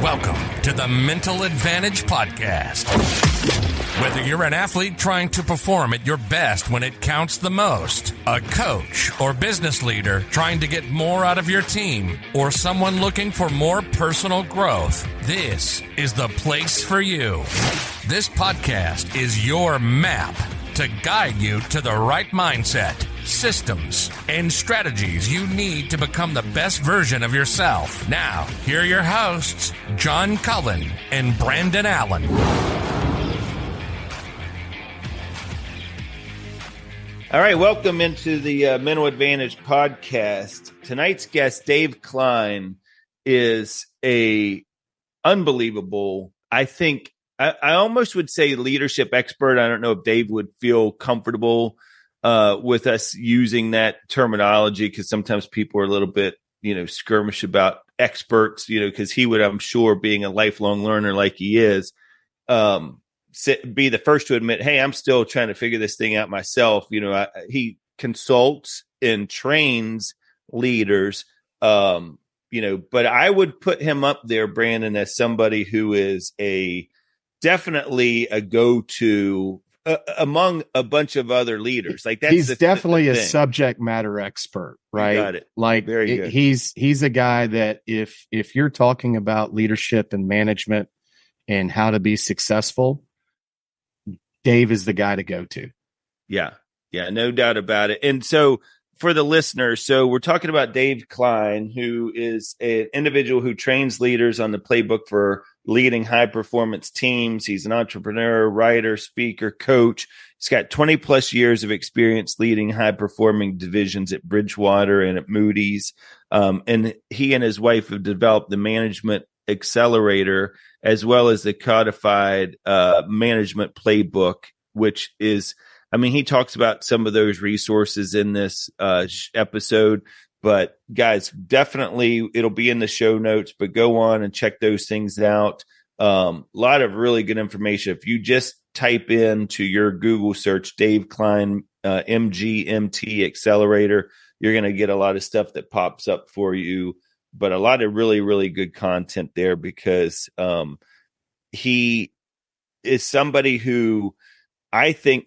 Welcome to the Mental Advantage Podcast. Whether you're an athlete trying to perform at your best when it counts the most, a coach or business leader trying to get more out of your team, or someone looking for more personal growth, this is the place for you. This podcast is your map to guide you to the right mindset, systems, and strategies you need to become the best version of yourself. Now, here are your hosts, John Cullen and Brandon Allen. All right, welcome into the Mental Advantage Podcast. Tonight's guest, Dave Kline, is a unbelievable, I think, I almost would say leadership expert. I don't know if Dave would feel comfortable with us using that terminology, because sometimes people are a little bit, skirmish about experts, because he would, I'm sure, being a lifelong learner like he is, be the first to admit, hey, I'm still trying to figure this thing out myself. He consults and trains leaders, but I would put him up there, Brandon, as somebody who is definitely a go-to among a bunch of other leaders. Like he's definitely a subject matter expert, right? You got it. Like very good. He's a guy that if you're talking about leadership and management and how to be successful, Dave is the guy to go to. Yeah, no doubt about it. And so for the listeners, we're talking about Dave Kline, who is an individual who trains leaders on the Playbook for leading high-performance teams. He's an entrepreneur, writer, speaker, coach. He's got 20 plus years of experience leading high-performing divisions at Bridgewater and at Moody's. And he and his wife have developed the management Accelerator, as well as the Codified management Playbook, which is, he talks about some of those resources in this episode. But guys, definitely it'll be in the show notes, but go on and check those things out. A lot of really good information. If you just type into your Google search, Dave Kline, MGMT Accelerator, you're going to get a lot of stuff that pops up for you, but a lot of really, really good content there, because he is somebody who I think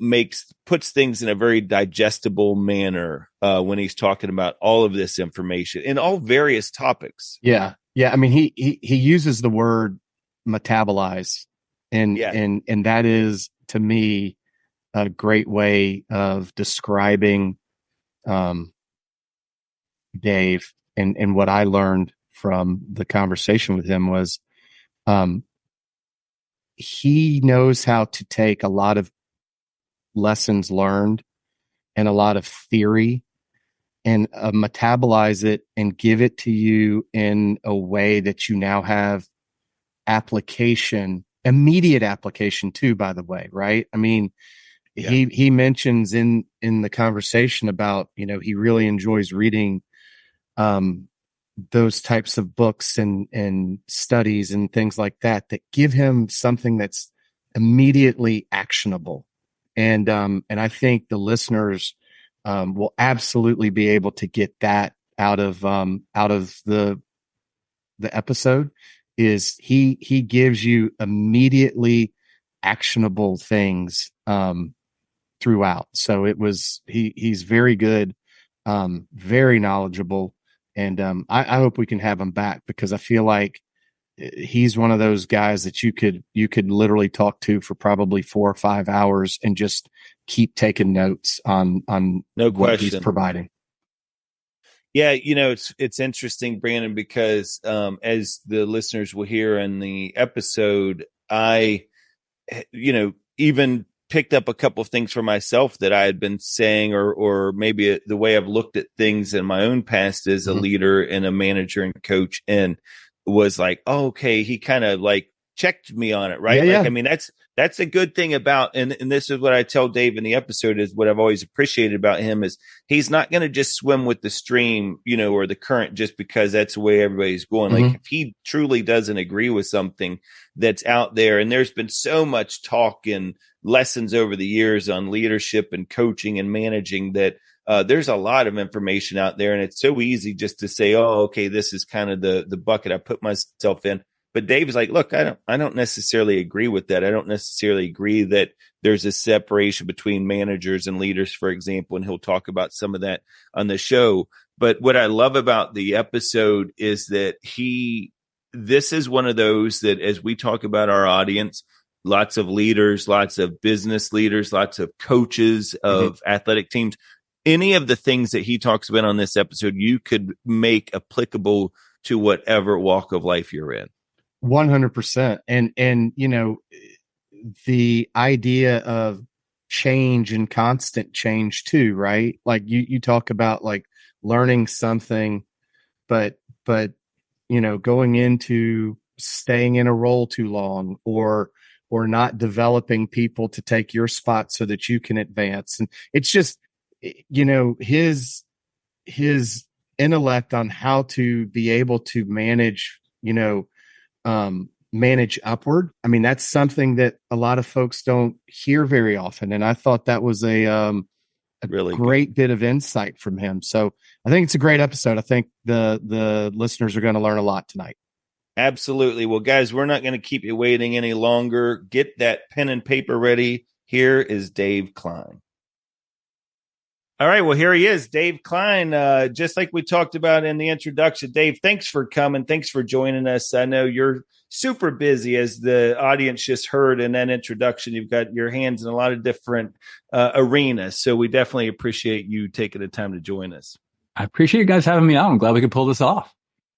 puts things in a very digestible manner when he's talking about all of this information in all various topics. Yeah. He uses the word metabolize, and that is, to me, a great way of describing Dave. And what I learned from the conversation with him was he knows how to take a lot of lessons learned and a lot of theory and metabolize it and give it to you in a way that you now have immediate application too, by the way, right? He mentions in the conversation about, he really enjoys reading those types of books and studies and things like that give him something that's immediately actionable. And I think the listeners will absolutely be able to get that out of the episode. Is he gives you immediately actionable things throughout. So he's very good, very knowledgeable, and I hope we can have him back, because I feel like he's one of those guys that you could literally talk to for probably 4 or 5 hours and just keep taking notes on no what question he's providing. Yeah, it's interesting, Brandon, because as the listeners will hear in the episode, I even picked up a couple of things for myself that I had been saying, or maybe the way I've looked at things in my own past as a leader and a manager and coach, and was like, oh, okay, he kind of like checked me on it, right? That's a good thing about, and this is what I tell Dave in the episode, is what I've always appreciated about him is he's not going to just swim with the stream, or the current just because that's the way everybody's going. Like if he truly doesn't agree with something that's out there, and there's been so much talk and lessons over the years on leadership and coaching and managing that there's a lot of information out there, and it's so easy just to say, oh, okay, this is kind of the bucket I put myself in. But Dave's like, look, I don't necessarily agree with that. I don't necessarily agree that there's a separation between managers and leaders, for example, and he'll talk about some of that on the show. But what I love about the episode is that this is one of those that, as we talk about our audience, lots of leaders, lots of business leaders, lots of coaches of athletic teams, any of the things that he talks about on this episode, you could make applicable to whatever walk of life you're in. 100%. And, you know, the idea of change and constant change too, right? Like you talk about like learning something, but, you know, going into staying in a role too long or not developing people to take your spot so that you can advance. And it's just, you know, his intellect on how to be able to manage, you know, manage upward. I mean, that's something that a lot of folks don't hear very often. And I thought that was a really great bit of insight from him. So I think it's a great episode. I think the listeners are going to learn a lot tonight. Absolutely. Well, guys, we're not going to keep you waiting any longer. Get that pen and paper ready. Here is Dave Kline. All right. Well, here he is, Dave Kline. Just like we talked about in the introduction, Dave, thanks for coming. Thanks for joining us. I know you're super busy, as the audience just heard in that introduction. You've got your hands in a lot of different arenas. So we definitely appreciate you taking the time to join us. I appreciate you guys having me on. I'm glad we could pull this off.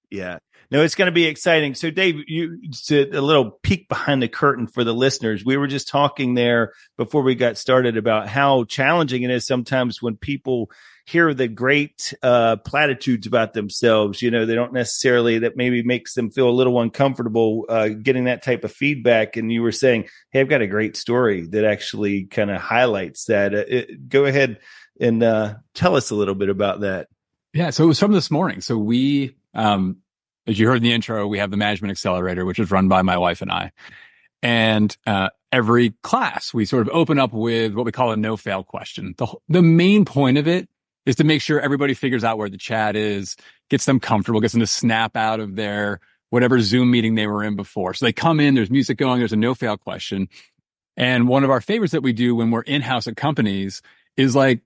Yeah. No, it's going to be exciting. So, Dave, you did a little peek behind the curtain for the listeners. We were just talking there before we got started about how challenging it is sometimes when people hear the great platitudes about themselves. You know, they don't necessarily, that maybe makes them feel a little uncomfortable getting that type of feedback. And you were saying, hey, I've got a great story that actually kind of highlights that. Go ahead and tell us a little bit about that. Yeah. So it was from this morning. So we, as you heard in the intro, we have the Management Accelerator, which is run by my wife and I. And every class, we sort of open up with what we call a no-fail question. The main point of it is to make sure everybody figures out where the chat is, gets them comfortable, gets them to snap out of their whatever Zoom meeting they were in before. So they come in, there's music going, there's a no-fail question. And one of our favorites that we do when we're in-house at companies is like,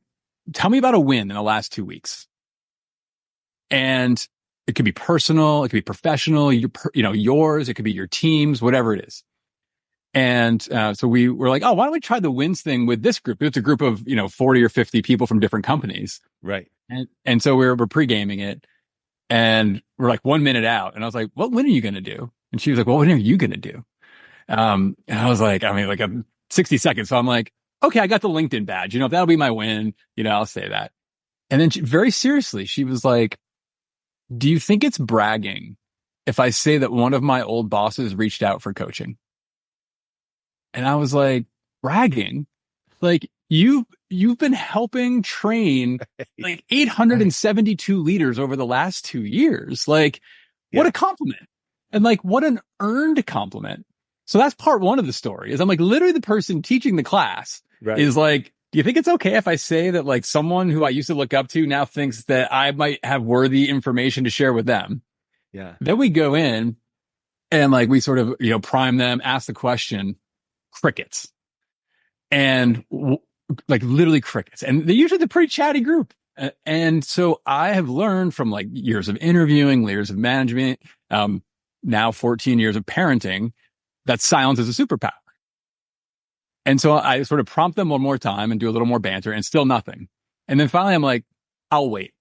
tell me about a win in the last 2 weeks. And it could be personal, it could be professional, yours, it could be your team's, whatever it is. And so we were like, oh, why don't we try the wins thing with this group? It's a group of, 40 or 50 people from different companies. Right. And so we're pre-gaming it, and we're like 1 minute out. And I was like, what win are you going to do? And she was like, well, what are you going to do? And I was like, 60 seconds. So I'm like, okay, I got the LinkedIn badge. If that'll be my win, I'll say that. And then very seriously, she was like, do you think it's bragging if I say that one of my old bosses reached out for coaching? And I was like, bragging? Like you've been helping train like 872 leaders over the last 2 years. Like, what a compliment. And like, what an earned compliment. So that's part one of the story, is I'm like, literally the person teaching the class is like, do you think it's okay if I say that like someone who I used to look up to now thinks that I might have worthy information to share with them? Yeah. Then we go in and like we sort of, prime them, ask the question, crickets. And like literally crickets. And they're usually the pretty chatty group. And so I have learned from like years of interviewing, years of management, now 14 years of parenting, that silence is a superpower. And so I sort of prompt them one more time and do a little more banter, and still nothing. And then finally I'm like, I'll wait.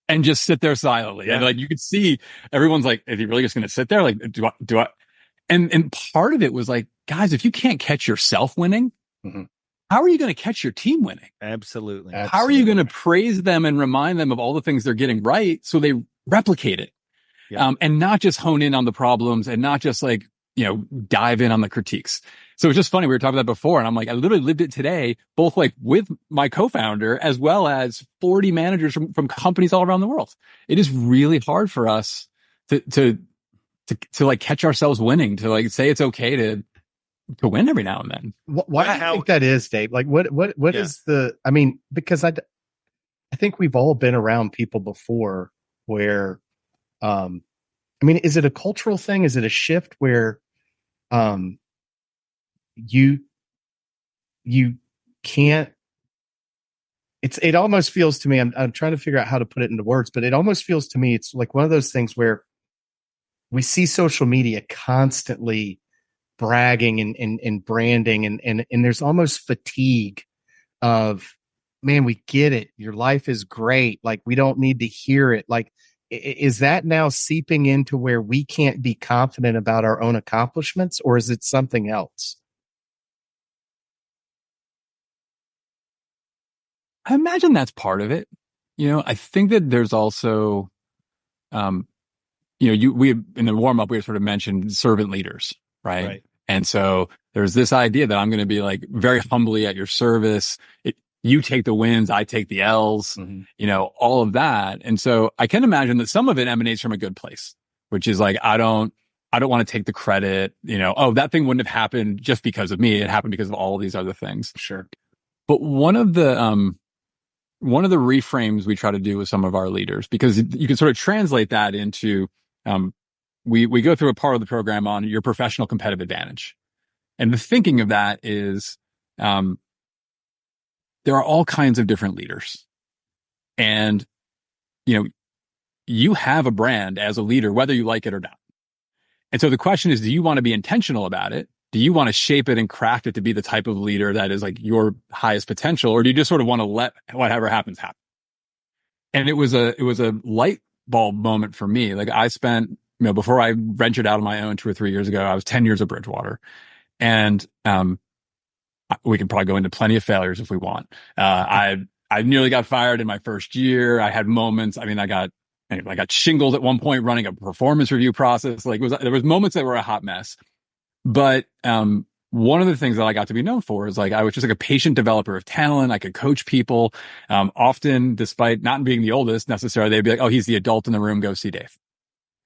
And just sit there silently. Yeah. And like, you could see everyone's like, is he really just going to sit there? Like, do I? And part of it was like, guys, if you can't catch yourself winning, how are you going to catch your team winning? Absolutely. How are you going to praise them and remind them of all the things they're getting right so they replicate it? Yeah. And not just hone in on the problems, and not just like, dive in on the critiques. So it's just funny. We were talking about that before, and I'm like, I literally lived it today, both like with my co-founder as well as 40 managers from companies all around the world. It is really hard for us to like catch ourselves winning, to like say it's okay to win every now and then. Why do you think that is, Dave? Like what is because I think we've all been around people before where, I mean, is it a cultural thing? Is it a shift where you can't, it almost feels to me, I'm trying to figure out how to put it into words, but it almost feels to me it's like one of those things where we see social media constantly bragging and branding and there's almost fatigue of, man, we get it. Your life is great. Like, we don't need to hear it. Like, is that now seeping into where we can't be confident about our own accomplishments, or is it something else? I imagine that's part of it. I think that there's also, we in the warm up, we sort of mentioned servant leaders, right? And so there's this idea that I'm going to be like very humbly at your service. You take the wins, I take the L's, all of that. And so I can imagine that some of it emanates from a good place, which is like, I don't want to take the credit, that thing wouldn't have happened just because of me. It happened because of all of these other things. Sure. But one of the reframes we try to do with some of our leaders, because you can sort of translate that into, we go through a part of the program on your professional competitive advantage. And the thinking of that is, there are all kinds of different leaders. And, you have a brand as a leader, whether you like it or not. And so the question is, do you want to be intentional about it? Do you want to shape it and craft it to be the type of leader that is like your highest potential? Or do you just sort of want to let whatever happens happen? And it was a light bulb moment for me. Like, I spent, before I ventured out on my own 2 or 3 years ago, I was 10 years at Bridgewater. And, we can probably go into plenty of failures if we want. I nearly got fired in my first year. I had moments. I mean, I got shingles at one point running a performance review process. Like, there was moments that were a hot mess. But one of the things that I got to be known for is like, I was just like a patient developer of talent. I could coach people. Often, despite not being the oldest necessarily, they'd be like, "Oh, he's the adult in the room. Go see Dave."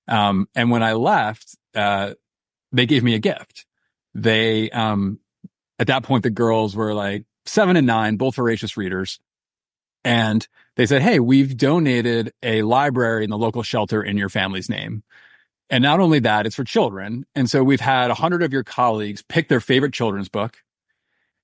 And when I left, they gave me a gift. They at that point, the girls were like 7 and 9, both voracious readers. And they said, "Hey, we've donated a library in the local shelter in your family's name. And not only that, it's for children. And so we've had 100 of your colleagues pick their favorite children's book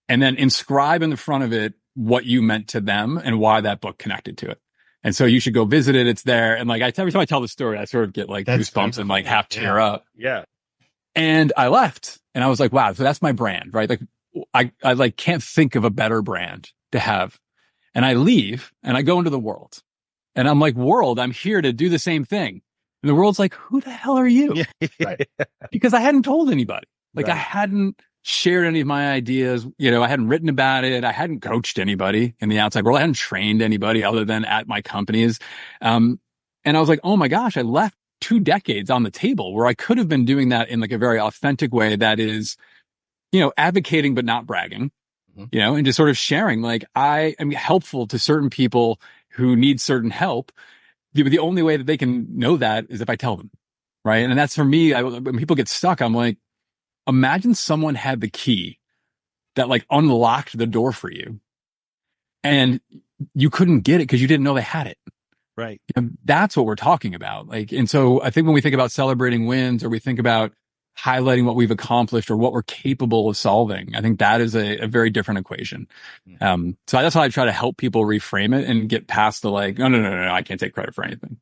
and then inscribe in the front of it what you meant to them and why that book connected to it. And so you should go visit it. It's there." And like, every time I tell the story, I sort of get like goosebumps and like half tear up. Yeah. And I left and I was like, wow, so that's my brand, right? Like, I like can't think of a better brand to have. And I leave and I go into the world and I'm like, world, I'm here to do the same thing. And the world's like, who the hell are you? Right. Because I hadn't told anybody. Like, I hadn't shared any of my ideas. I hadn't written about it. I hadn't coached anybody in the outside world. I hadn't trained anybody other than at my companies. And I was like, oh my gosh, I left 2 decades on the table where I could have been doing that in like a very authentic way that is, advocating, but not bragging, and just sort of sharing, like, I am helpful to certain people who need certain help. The only way that they can know that is if I tell them. Right. And that's for me, when people get stuck, I'm like, imagine someone had the key that like unlocked the door for you and you couldn't get it because you didn't know they had it. Right. That's what we're talking about. Like, and so I think when we think about celebrating wins or we think about highlighting what we've accomplished or what we're capable of solving, I think that is a very different equation. So that's how I try to help people reframe it and get past the like, no, I can't take credit for anything.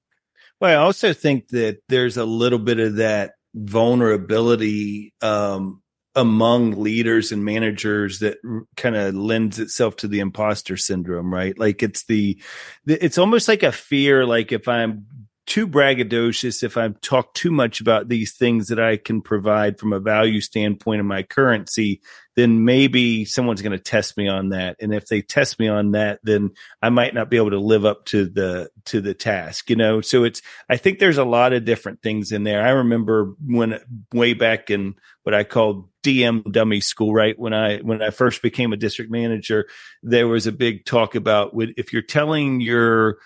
Well, I also think that there's a little bit of that vulnerability among leaders and managers that kind of lends itself to the imposter syndrome, right? Like, it's almost like a fear, like if I'm too braggadocious, if I talk too much about these things that I can provide from a value standpoint of my currency, then maybe someone's going to test me on that. And if they test me on that, then I might not be able to live up to the task, So I think there's a lot of different things in there. I remember way back in what I called DM dummy school, right? When I first became a district manager, there was a big talk about if you're telling your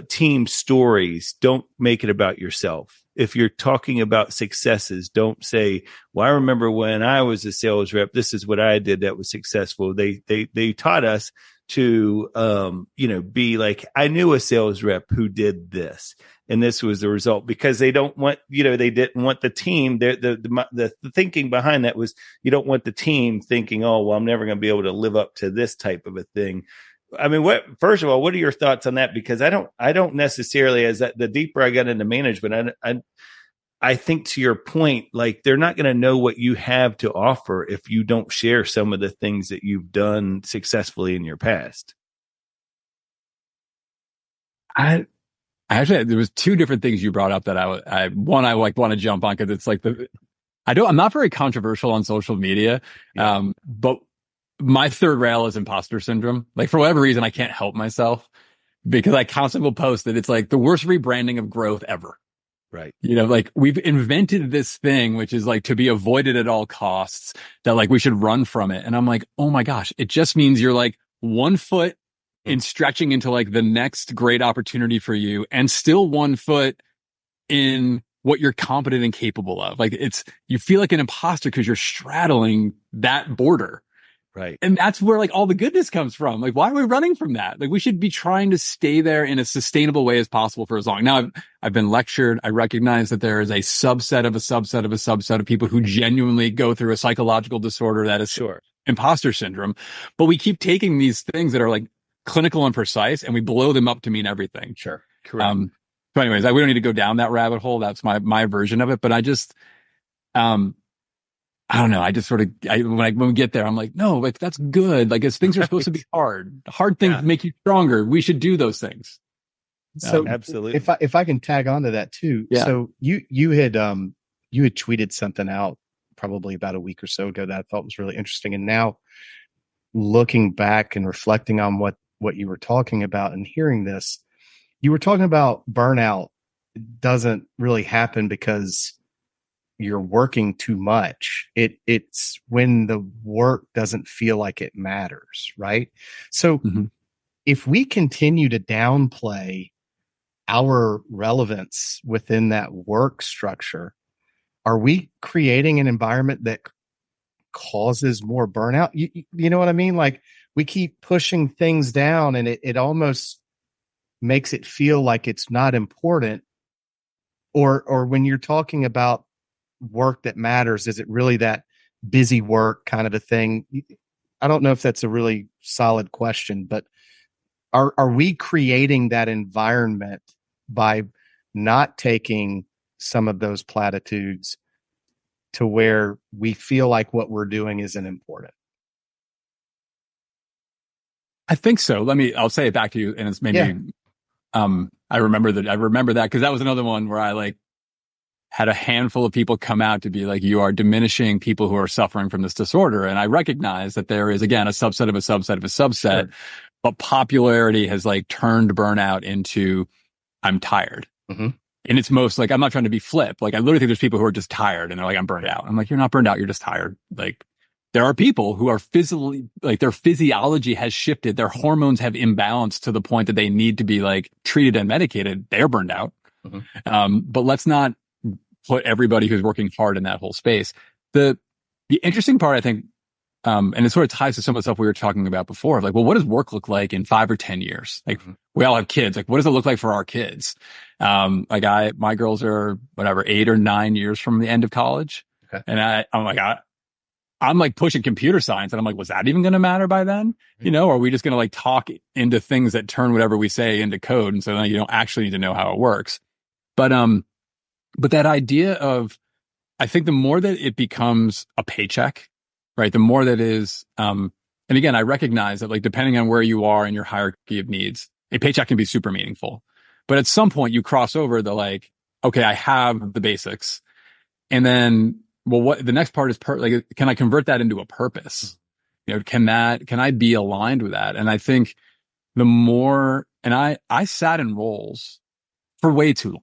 team stories, don't make it about yourself. If you're talking about successes, don't say, well, I remember when I was a sales rep, this is what I did that was successful. They taught us to, be like, I knew a sales rep who did this, and this was the result, because they don't want, they didn't want the team. The thinking behind that was, you don't want the team thinking, oh, well, I'm never going to be able to live up to this type of a thing. I mean, first of all, what are your thoughts on that? Because I don't necessarily, as that, the deeper I got into management, I think, to your point, like, they're not going to know what you have to offer if you don't share some of the things that you've done successfully in your past. I actually, there was two different things you brought up that I want to jump on, because it's like I'm not very controversial on social media, but my third rail is imposter syndrome. Like, for whatever reason, I can't help myself, because I constantly will post that it's like the worst rebranding of growth ever. Right. Like, we've invented this thing, which is like to be avoided at all costs, that like we should run from it. And I'm like, oh my gosh, it just means you're like 1 foot in stretching into like the next great opportunity for you, and still 1 foot in what you're competent and capable of. Like, you feel like an imposter because you're straddling that border. Right. And that's where like all the goodness comes from. Like, why are we running from that? Like, we should be trying to stay there in a sustainable way as possible for as long. Now, I've been lectured. I recognize that there is a subset of a subset of a subset of people who genuinely go through a psychological disorder that is imposter syndrome. But we keep taking these things that are like clinical and precise, and we blow them up to mean everything. Sure. Correct. So anyways, we don't need to go down that rabbit hole. That's my version of it. But I just, I don't know. I just sort of, when we get there, I'm like, no, like, that's good. Like, as things are supposed to be hard. Hard things make you stronger. We should do those things. So absolutely. If I can tag on to that too. Yeah. So you had tweeted something out probably about a week or so ago that I thought was really interesting. And now, looking back and reflecting on what you were talking about and hearing this, you were talking about burnout doesn't really happen because you're working too much. It's when the work doesn't feel like it matters, right? So if we continue to downplay our relevance within that work structure, are we creating an environment that causes more burnout? You know what I mean? Like, we keep pushing things down, and it almost makes it feel like it's not important. Or when you're talking about work that matters, is it really that busy work kind of a thing? I don't know if that's a really solid question, but are we creating that environment by not taking some of those platitudes to where we feel like what we're doing isn't important? I think so. I'll say it back to you, and it's maybe, I remember that because that was another one where I like had a handful of people come out to be like, you are diminishing people who are suffering from this disorder. And I recognize that there is, again, a subset of a subset of a subset, but popularity has like turned burnout into, I'm tired. And it's most like, I'm not trying to be flip. Like, I literally think there's people who are just tired and they're like, I'm burned out. I'm like, you're not burned out. You're just tired. Like, there are people who are physically, like, their physiology has shifted. Their hormones have imbalanced to the point that they need to be like treated and medicated. They're burned out. But let's not put everybody who's working hard in that whole space. The interesting part, I think, and it sort of ties to some of the stuff we were talking about before, of like, well, what does work look like in 5 or 10 years? Like, we all have kids. Like, what does it look like for our kids? My girls are 8 or 9 years from the end of college. And I'm like pushing computer science, and I'm like, was that even going to matter by then? You know, or are we just going to like talk into things that turn whatever we say into code? And so then you don't actually need to know how it works. But that idea of, I think the more that it becomes a paycheck, right? The more that is, and again, I recognize that like, depending on where you are in your hierarchy of needs, a paycheck can be super meaningful. But at some point you cross over the like, okay, I have the basics. And then, well, what the next part is, like, can I convert that into a purpose? You know, can I be aligned with that? And I think the more, and I sat in roles for way too long.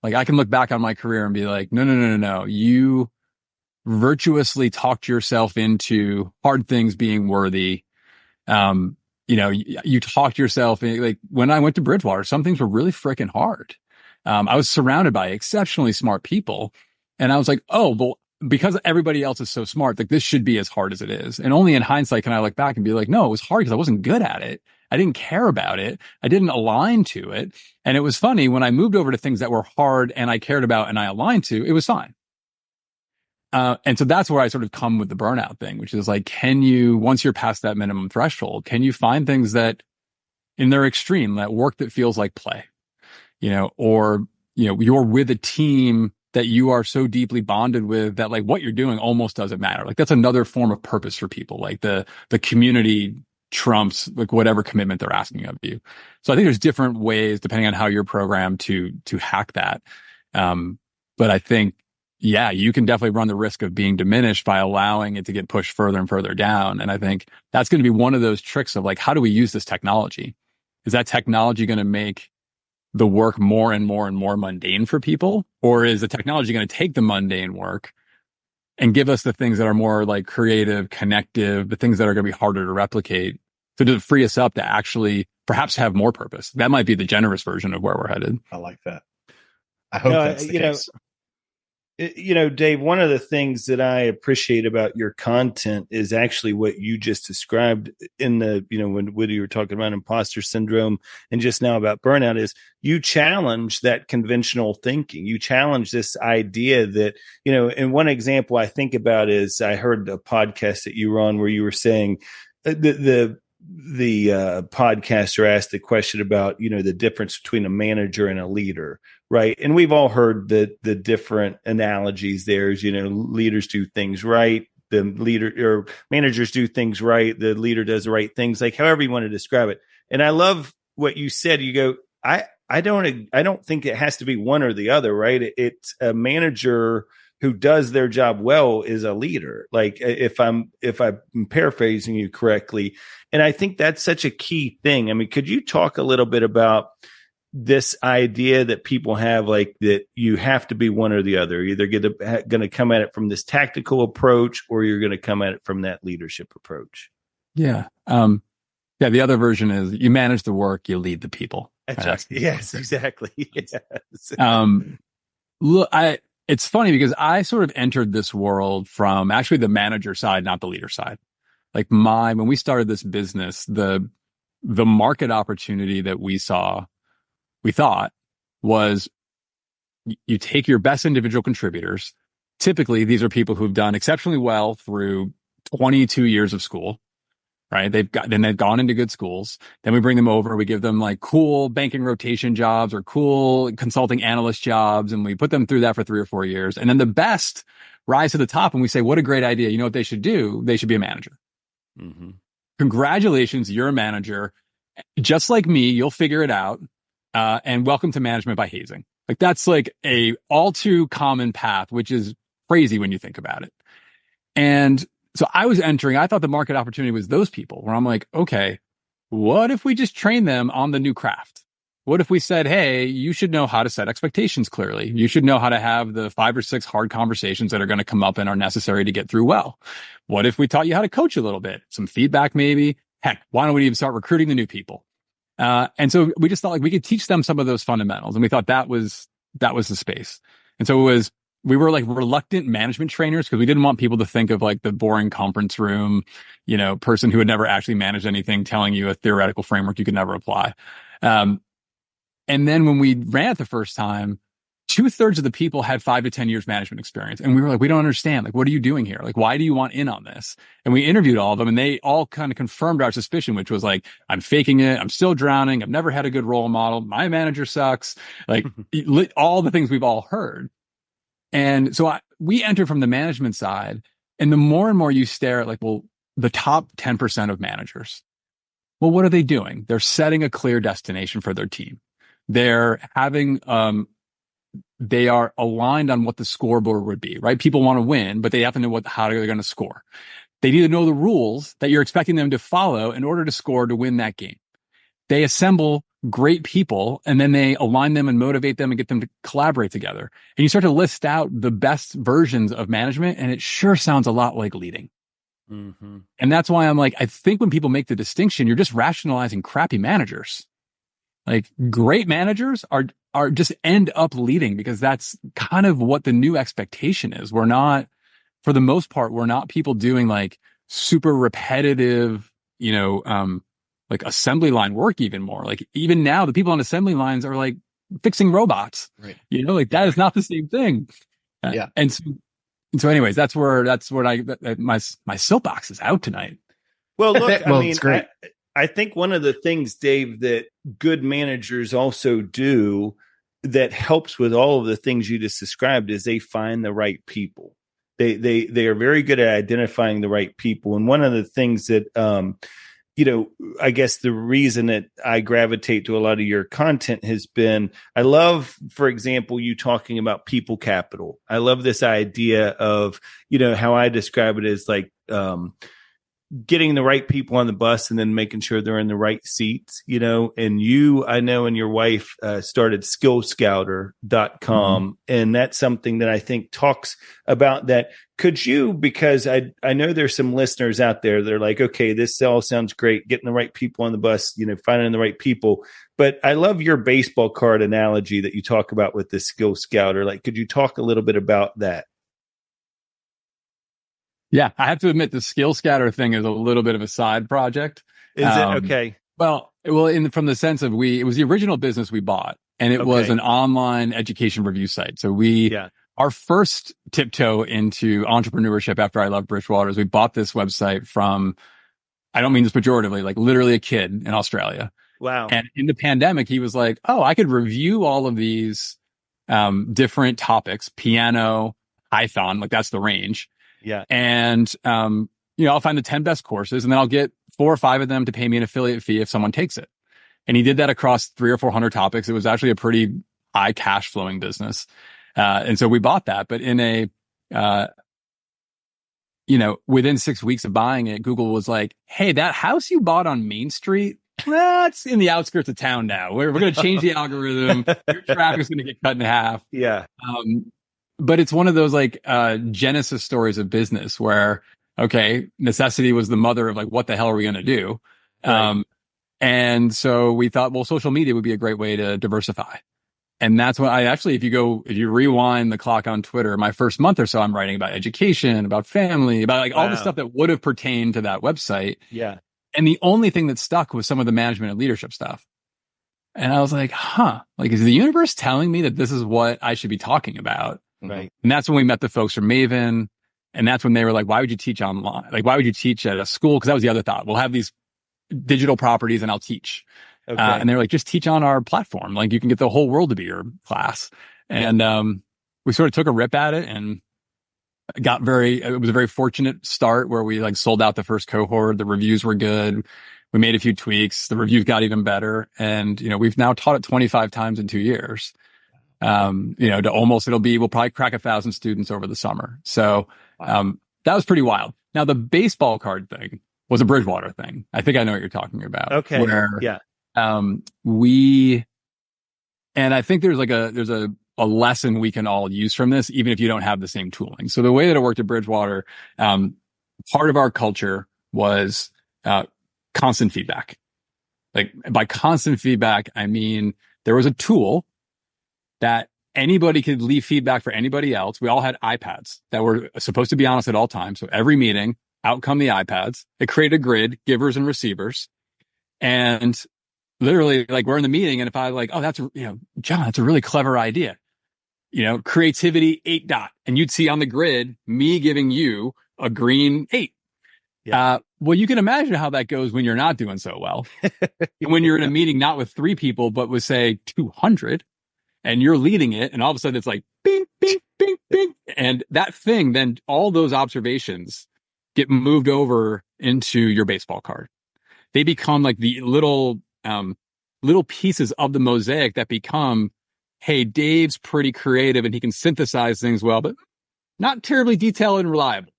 Like, I can look back on my career and be like, no. You virtuously talked yourself into hard things being worthy. you talk to yourself. Like when I went to Bridgewater, some things were really freaking hard. I was surrounded by exceptionally smart people. And I was like, oh, well, because everybody else is so smart, like this should be as hard as it is. And only in hindsight can I look back and be like, no, it was hard because I wasn't good at it. I didn't care about it. I didn't align to it. And it was funny when I moved over to things that were hard and I cared about and I aligned to, it was fine. And so that's where I sort of come with the burnout thing, which is like, once you're past that minimum threshold, can you find things that in their extreme, that work that feels like play, or, you're with a team that you are so deeply bonded with that like what you're doing almost doesn't matter. Like that's another form of purpose for people. Like the community trumps like whatever commitment they're asking of you. So I think there's different ways depending on how you're programmed to hack that. But I think, yeah, you can definitely run the risk of being diminished by allowing it to get pushed further and further down. And I think that's going to be one of those tricks of like, how do we use this technology? Is that technology going to make the work more and more and more mundane for people? Or is the technology going to take the mundane work and give us the things that are more like creative, connective, the things that are going to be harder to replicate? So does it free us up to actually perhaps have more purpose? That might be the generous version of where we're headed. I like that. I hope that's the case. Dave, one of the things that I appreciate about your content is actually what you just described in the, when you were talking about imposter syndrome and just now about burnout is you challenge that conventional thinking. You challenge this idea that, and one example I think about is I heard a podcast that you were on where you were saying the podcaster asked the question about, the difference between a manager and a leader. Right. And we've all heard the different analogies there is, leaders do things right. The leader or managers do things right. The leader does the right things, like however you want to describe it. And I love what you said. You go, I don't think it has to be one or the other. Right. It's a manager who does their job well is a leader. Like if I'm paraphrasing you correctly. And I think that's such a key thing. I mean, could you talk a little bit about this idea that people have, like that you have to be one or the other, either going to come at it from this tactical approach or you're going to come at it from that leadership approach? Yeah. The other version is you manage the work, you lead the people. That's right. Yes, exactly. Yes. Look, it's funny because I sort of entered this world from actually the manager side, not the leader side. Like when we started this business, the market opportunity that we thought was you take your best individual contributors. Typically, these are people who've done exceptionally well through 22 years of school, right? They've gone into good schools. Then we bring them over. We give them like cool banking rotation jobs or cool consulting analyst jobs. And we put them through that for 3 or 4 years. And then the best rise to the top. And we say, what a great idea. You know what they should do? They should be a manager. Mm-hmm. Congratulations. You're a manager. Just like me, you'll figure it out. And welcome to management by hazing. Like that's like a all too common path, which is crazy when you think about it. And so I thought the market opportunity was those people where I'm like, okay, what if we just train them on the new craft? What if we said, hey, you should know how to set expectations clearly. You should know how to have the 5 or 6 hard conversations that are going to come up and are necessary to get through well. What if we taught you how to coach a little bit? Some feedback maybe. Heck, why don't we even start recruiting the new people? And so we just thought like we could teach them some of those fundamentals. And we thought that was the space. And so we were like reluctant management trainers because we didn't want people to think of like the boring conference room, person who had never actually managed anything telling you a theoretical framework you could never apply. And then when we ran it the first time, 2/3 of the people had 5 to 10 years management experience. And we were like, we don't understand. Like, what are you doing here? Like, why do you want in on this? And we interviewed all of them and they all kind of confirmed our suspicion, which was like, I'm faking it. I'm still drowning. I've never had a good role model. My manager sucks. Like all the things we've all heard. And so we entered from the management side. And the more and more you stare at like, well, the top 10% of managers, well, what are they doing? They're setting a clear destination for their team. They're having, they are aligned on what the scoreboard would be, right? People want to win, but they have to know how they're going to score. They need to know the rules that you're expecting them to follow in order to score to win that game. They assemble great people and then they align them and motivate them and get them to collaborate together. And you start to list out the best versions of management and it sure sounds a lot like leading. Mm-hmm. And that's why I'm like, I think when people make the distinction, you're just rationalizing crappy managers. Like great managers are just end up leading, because that's kind of what the new expectation is. We're not, for the most part, we're not people doing like super repetitive, like assembly line work even more. Like even now, the people on assembly lines are like fixing robots, Right. Like that is not the same thing. Yeah. And so anyways, that's what my soapbox is out tonight. Well, look, Well, it's great. I think one of the things, Dave, that good managers also do that helps with all of the things you just described is they find the right people. They are very good at identifying the right people. And one of the things that, I guess the reason that I gravitate to a lot of your content has been, I love, for example, you talking about people capital. I love this idea of, how I describe it as like, getting the right people on the bus and then making sure they're in the right seats, and you, I know, and your wife started skillscouter.com. And that's something that I think talks about that. Could you, because I know there's some listeners out there, they're like, okay, this all sounds great, getting the right people on the bus, finding the right people. But I love your baseball card analogy that you talk about with the Skill Scouter. Like, could you talk a little bit about that? Yeah, I have to admit the Skill Scatter thing is a little bit of a side project. Is it okay? Well, from the sense of it was the original business we bought, and it was an online education review site. So our first tiptoe into entrepreneurship after I left Bridgewater is we bought this website from, I don't mean this pejoratively, like literally a kid in Australia. Wow. And in the pandemic, he was like, oh, I could review all of these different topics, piano, Python, like that's the range. Yeah. And, I'll find the 10 best courses and then I'll get 4 or 5 of them to pay me an affiliate fee if someone takes it. And he did that across 300 or 400 topics. It was actually a pretty high cash flowing business. And so we bought that, but within 6 weeks of buying it, Google was like, hey, that house you bought on Main Street, that's in the outskirts of town now. We're going to change the algorithm. Your traffic's going to get cut in half. Yeah. But it's one of those like Genesis stories of business where, okay, necessity was the mother of like, what the hell are we going to do? Right. And so we thought, well, social media would be a great way to diversify. And that's when if you rewind the clock on Twitter, my first month or so, I'm writing about education, about family, about like all the stuff that would have pertained to that website. Yeah. And the only thing that stuck was some of the management and leadership stuff. And I was like, like, is the universe telling me that this is what I should be talking about? Right. And that's when we met the folks from Maven. And that's when they were like, why would you teach online? Like, why would you teach at a school? Because that was the other thought. We'll have these digital properties and I'll teach. Okay. And they were like, just teach on our platform. Like you can get the whole world to be your class. And we sort of took a rip at it and it was a very fortunate start where we like sold out the first cohort. The reviews were good. We made a few tweaks. The reviews got even better. And, we've now taught it 25 times in 2 years. We'll probably crack 1,000 students over the summer. So, that was pretty wild. Now the baseball card thing was a Bridgewater thing. I think I know what you're talking about. Okay. And I think there's a lesson we can all use from this, even if you don't have the same tooling. So the way that it worked at Bridgewater, part of our culture was, constant feedback. Like by constant feedback, I mean, there was a tool that anybody could leave feedback for anybody else. We all had iPads that were supposed to be on us at all times. So every meeting, out come the iPads. It created a grid, givers and receivers. And literally, like we're in the meeting, and if I like, oh, John, that's a really clever idea. Creativity 8 dot. And you'd see on the grid, me giving you a green 8. Yeah. Well, you can imagine how that goes when you're not doing so well. When you're in a meeting, not with 3 people, but with say 200. And you're leading it, and all of a sudden it's like, bing, bing, bing, bing. And that thing, then all those observations get moved over into your baseball card. They become like the little pieces of the mosaic that become, hey, Dave's pretty creative and he can synthesize things well, but not terribly detailed and reliable.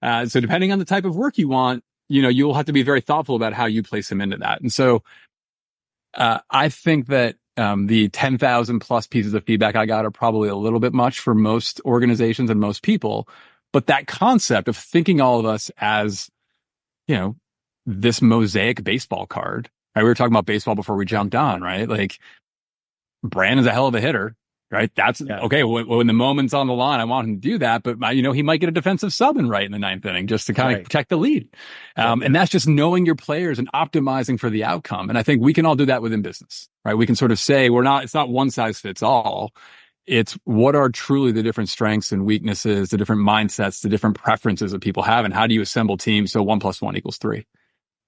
So depending on the type of work you want, you'll have to be very thoughtful about how you place him into that. And so I think that the 10,000 plus pieces of feedback I got are probably a little bit much for most organizations and most people. But that concept of thinking all of us as, this mosaic baseball card, right? We were talking about baseball before we jumped on, right? Like Brandon's a hell of a hitter, right? That's okay. When the moment's on the line, I want him to do that, but he might get a defensive sub in right in the ninth inning just to kind of protect the lead. And that's just knowing your players and optimizing for the outcome. And I think we can all do that within business, right? We can sort of say it's not one size fits all. It's what are truly the different strengths and weaknesses, the different mindsets, the different preferences that people have, and how do you assemble teams so 1 + 1 = 3?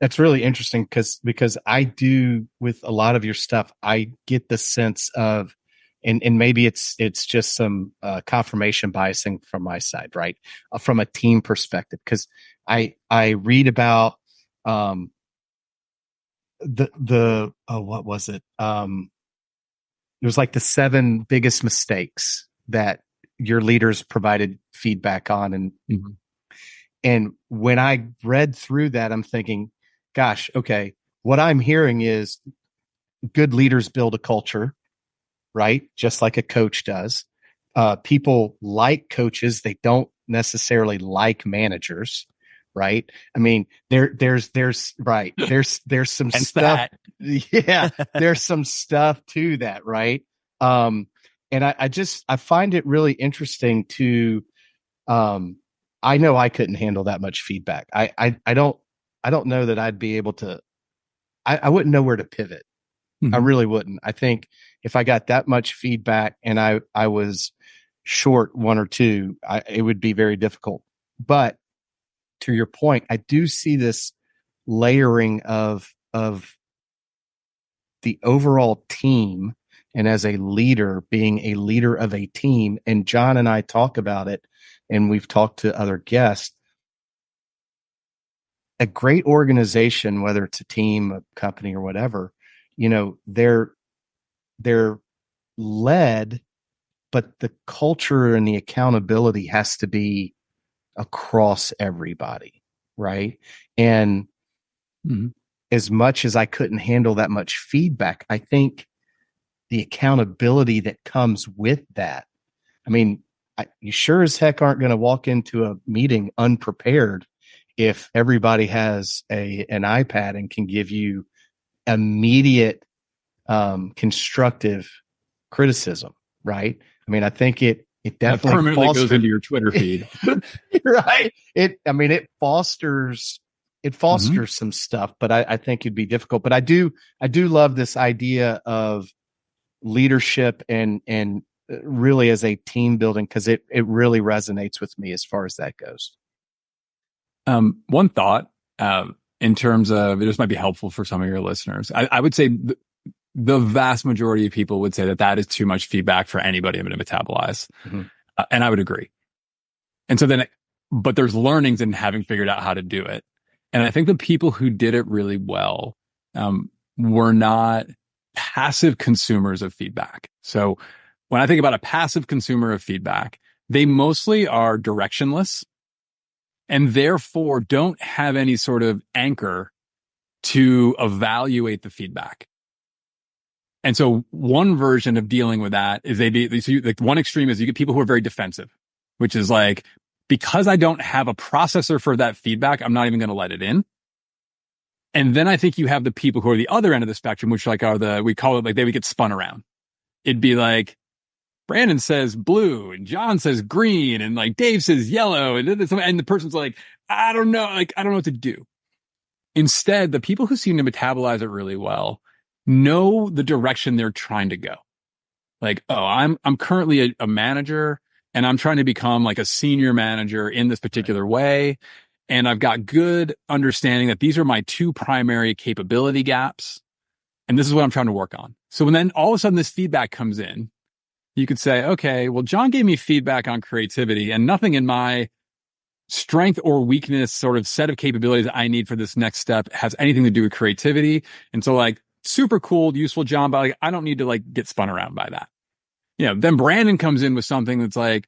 That's really interesting because I do, with a lot of your stuff, I get the sense of, and maybe it's just some confirmation biasing from my side, right? From a team perspective, because I read about what was it? It was like the 7 biggest mistakes that your leaders provided feedback on, and when I read through that, I'm thinking, gosh, okay, what I'm hearing is good leaders build a culture, right? Just like a coach does. People like coaches. They don't necessarily like managers, right? I mean, there's some stuff. Yeah, there's some stuff to that, right? And I find it really interesting to, I know I couldn't handle that much feedback. I don't know that I'd be able to, I wouldn't know where to pivot. I really wouldn't. I think if I got that much feedback and I was short 1 or 2, it would be very difficult. But to your point, I do see this layering of the overall team, and as a leader, being a leader of a team. And John and I talk about it, and we've talked to other guests. A great organization, whether it's a team, a company, or whatever, they're led, but the culture and the accountability has to be across everybody, right? And as much as I couldn't handle that much feedback, I think the accountability that comes with that. I mean, you sure as heck aren't going to walk into a meeting unprepared if everybody has an iPad and can give you immediate constructive criticism, right? I mean, I think it definitely permanently goes into your Twitter feed, right? It fosters some stuff, but I think it'd be difficult. But I do love this idea of leadership and really as a team building, because it really resonates with me as far as that goes. One thought, in terms of, this might be helpful for some of your listeners. I would say the vast majority of people would say that is too much feedback for anybody to metabolize. And I would agree. And so but there's learnings in having figured out how to do it. And I think the people who did it really well, were not passive consumers of feedback. So when I think about a passive consumer of feedback, they mostly are directionless, and therefore don't have any sort of anchor to evaluate the feedback. And so one version of dealing with that is like one extreme is you get people who are very defensive, which is like, because I don't have a processor for that feedback, I'm not even going to let it in. And then I think you have the people who are the other end of the spectrum, which like we call it, like, they would get spun around. It'd be like, Brandon says blue and John says green and like Dave says yellow. And the person's like, I don't know. Like, I don't know what to do. Instead, the people who seem to metabolize it really well know the direction they're trying to go. Like, oh, I'm currently a manager and I'm trying to become like a senior manager in this particular way. And I've got good understanding that these are my 2 primary capability gaps. And this is what I'm trying to work on. So when then all of a sudden this feedback comes in, you could say, okay, well, John gave me feedback on creativity and nothing in my strength or weakness sort of set of capabilities that I need for this next step has anything to do with creativity. And so like, super cool, useful, John, but like, I don't need to like get spun around by that. Then Brandon comes in with something that's like,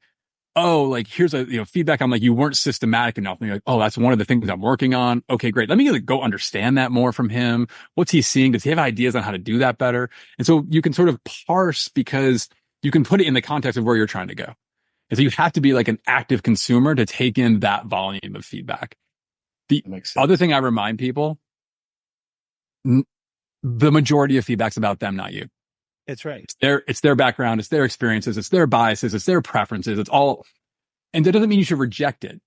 oh, like here's a, feedback. I'm like, you weren't systematic enough. And you're like, oh, that's one of the things I'm working on. Okay, great. Let me go understand that more from him. What's he seeing? Does he have ideas on how to do that better? And so you can sort of parse, because you can put it in the context of where you're trying to go. And so you have to be like an active consumer to take in that volume of feedback. The other thing I remind people, the majority of feedback's about them, not you. That's right. It's their background, it's their experiences, it's their biases, it's their preferences, it's all. And that doesn't mean you should reject it.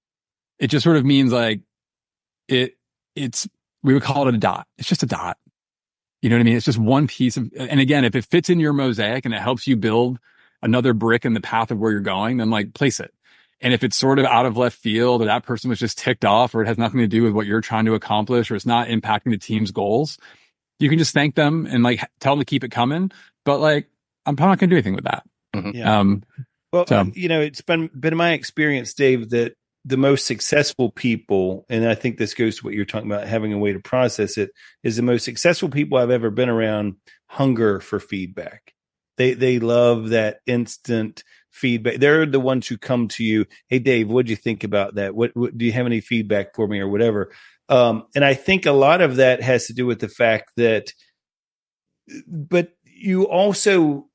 It just sort of means like it's, we would call it a dot. It's just a dot. You know what I mean? It's just one piece of, and again, if it fits in your mosaic and it helps you build another brick in the path of where you're going, then like place it. And if it's sort of out of left field or that person was just ticked off or it has nothing to do with what you're trying to accomplish or it's not impacting the team's goals, you can just thank them and like tell them to keep it coming. But like, I'm probably not going to do anything with that. Mm-hmm. Yeah. Well, you know, it's been my experience, Dave, that the most successful people, and I think this goes to what you're talking about, having a way to process it, is the most successful people I've ever been around hunger for feedback. They love that instant feedback. They're the ones who come to you. Hey, Dave, what'd you think about that? What do you have any feedback for me or whatever? And I think a lot of that has to do with the fact that, but you also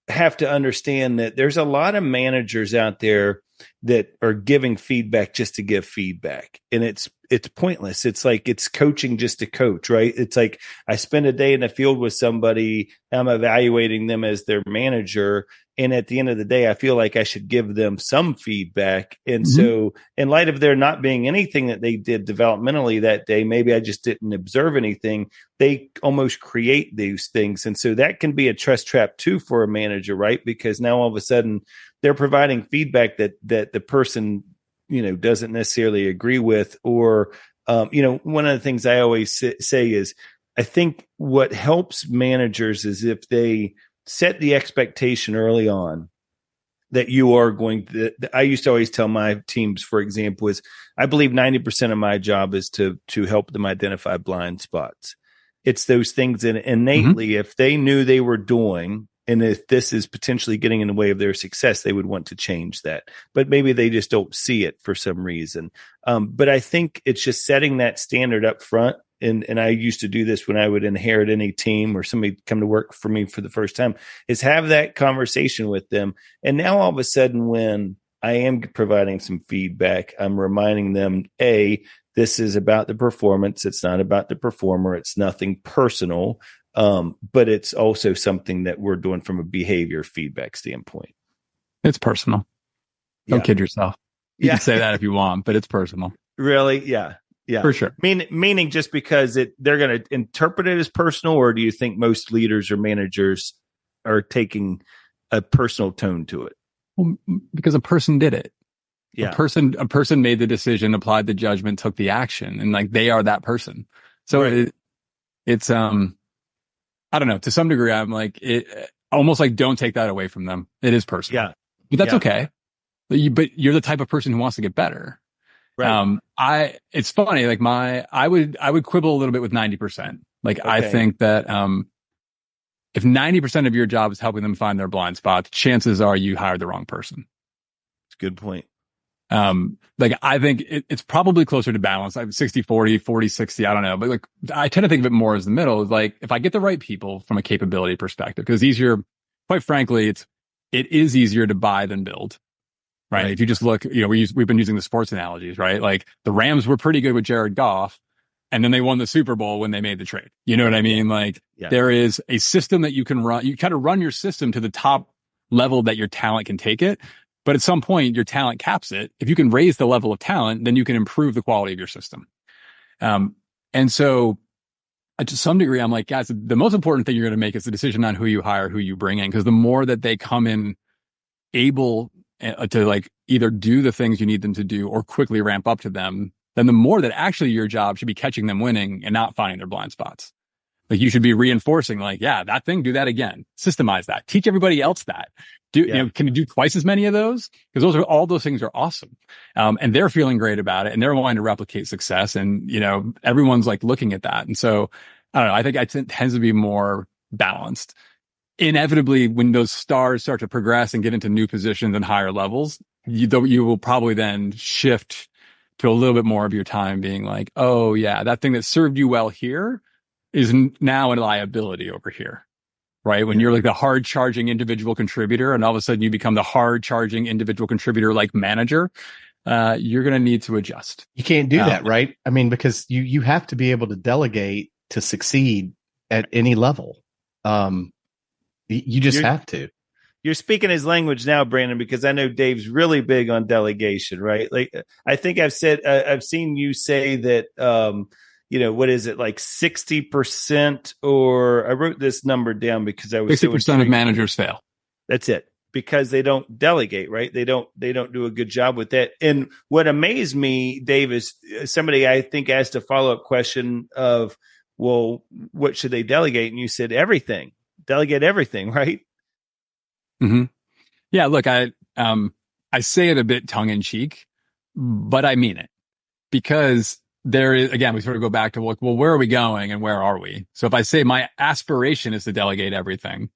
have to understand that there's a lot of managers out there that are giving feedback just to give feedback. And it's pointless. It's like, it's coaching just to coach, right? It's like I spend a day in the field with somebody, I'm evaluating them as their manager. And at the end of the day, I feel like I should give them some feedback. And so in light of there not being anything that they did developmentally that day, maybe I just didn't observe anything. They almost create these things. And so that can be a trust trap too for a manager, right? Because now all of a sudden they're providing feedback that the person, you know, doesn't necessarily agree with, or, you know, one of the things I always say is I think what helps managers is if they set the expectation early on that you are going to, I used to always tell my teams, for example, is I believe 90% of my job is to help them identify blind spots. It's those things that innately, if they knew they were doing, and if this is potentially getting in the way of their success, they would want to change that. But maybe they just don't see it for some reason. But I think it's just setting that standard up front. And I used to do this when I would inherit any team or somebody come to work for me for the first time, is have that conversation with them. And now all of a sudden, when I am providing some feedback, I'm reminding them, this is about the performance. It's not about the performer. It's nothing personal. But it's also something that we're doing from a behavior feedback standpoint. It's personal. Don't kid yourself. You can say that if you want, but it's personal. Really? Yeah. Yeah, for sure. Meaning just because they're going to interpret it as personal, or do you think most leaders or managers are taking a personal tone to it? Well, because a person did it. Yeah. A person made the decision, applied the judgment, took the action, and like they are that person. So it's I don't know. To some degree, I'm like almost like don't take that away from them. It is personal. Yeah, but that's okay. But you're the type of person who wants to get better. Right. It's funny, like I would quibble a little bit with 90%. Like, okay. I think that, if 90% of your job is helping them find their blind spots, chances are you hired the wrong person. It's a good point. Like, I think it's probably closer to balance. I'm 60-40, 40-60. I don't know. But like, I tend to think of it more as the middle. Like, if I get the right people from a capability perspective, because easier, quite frankly, it is easier to buy than build. Right. If you just look, you know, we've been using the sports analogies, right? Like the Rams were pretty good with Jared Goff, and then they won the Super Bowl when they made the trade. You know what I mean? Like there is a system that you can run. You kind of run your system to the top level that your talent can take it. But at some point, your talent caps it. If you can raise the level of talent, then you can improve the quality of your system. And so to some degree, I'm like, guys, the most important thing you're going to make is the decision on who you hire, who you bring in, because the more that they come in able to like either do the things you need them to do or quickly ramp up to them, then the more that actually your job should be catching them winning and not finding their blind spots. Like you should be reinforcing like, yeah, that thing, do that again. Systemize that. Teach everybody else that. You know, can you do twice as many of those? Because all those things are awesome. And they're feeling great about it and they're wanting to replicate success. And, you know, everyone's like looking at that. And so I don't know, I think it tends to be more balanced. Inevitably, when those stars start to progress and get into new positions and higher levels, you will probably then shift to a little bit more of your time being like, oh yeah, that thing that served you well here is now a liability over here. right? When you're like the hard charging individual contributor and all of a sudden you become the hard charging individual contributor like manager, you're going to need to adjust. You can't do that, right? I mean, because you have to be able to delegate to succeed at any level. You just have to. You're speaking his language now, Brandon, because I know Dave's really big on delegation, right? Like, I think I've seen you say that, what is it, like 60%, or I wrote this number down because I was 60% of managers fail. That's it. Because they don't delegate, right? They don't do a good job with that. And what amazed me, Dave, is somebody I think asked a follow-up question of, well, what should they delegate? And you said everything. Delegate everything, right? Mm-hmm. Yeah, look, I say it a bit tongue in cheek, but I mean it, because there is, again, we sort of go back to, well, where are we going and where are we? So if I say my aspiration is to delegate everything,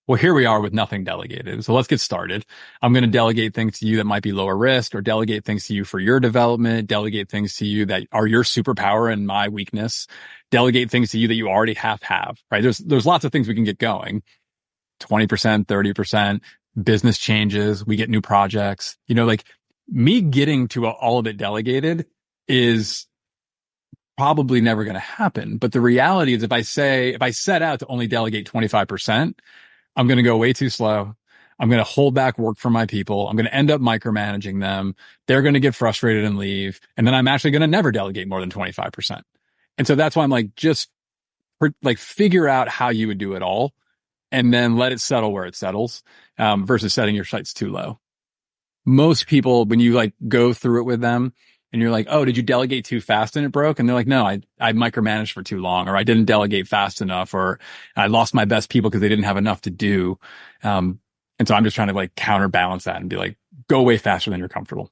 well, here we are with nothing delegated. So let's get started. I'm going to delegate things to you that might be lower risk, or delegate things to you for your development, delegate things to you that are your superpower and my weakness, delegate things to you that you already have, right? There's lots of things we can get going. 20%, 30%, business changes, we get new projects, like me getting to all of it delegated is probably never going to happen. But the reality is if I set out to only delegate 25%, I'm going to go way too slow. I'm going to hold back work from my people. I'm going to end up micromanaging them. They're going to get frustrated and leave. And then I'm actually going to never delegate more than 25%. And so that's why I'm like, just figure out how you would do it all, and then let it settle where it settles, versus setting your sights too low. Most people, when you go through it with them and you're like, oh, did you delegate too fast and it broke? And they're like, no, I micromanaged for too long, or I didn't delegate fast enough, or I lost my best people because they didn't have enough to do. And so I'm just trying to counterbalance that and be like, go way faster than you're comfortable.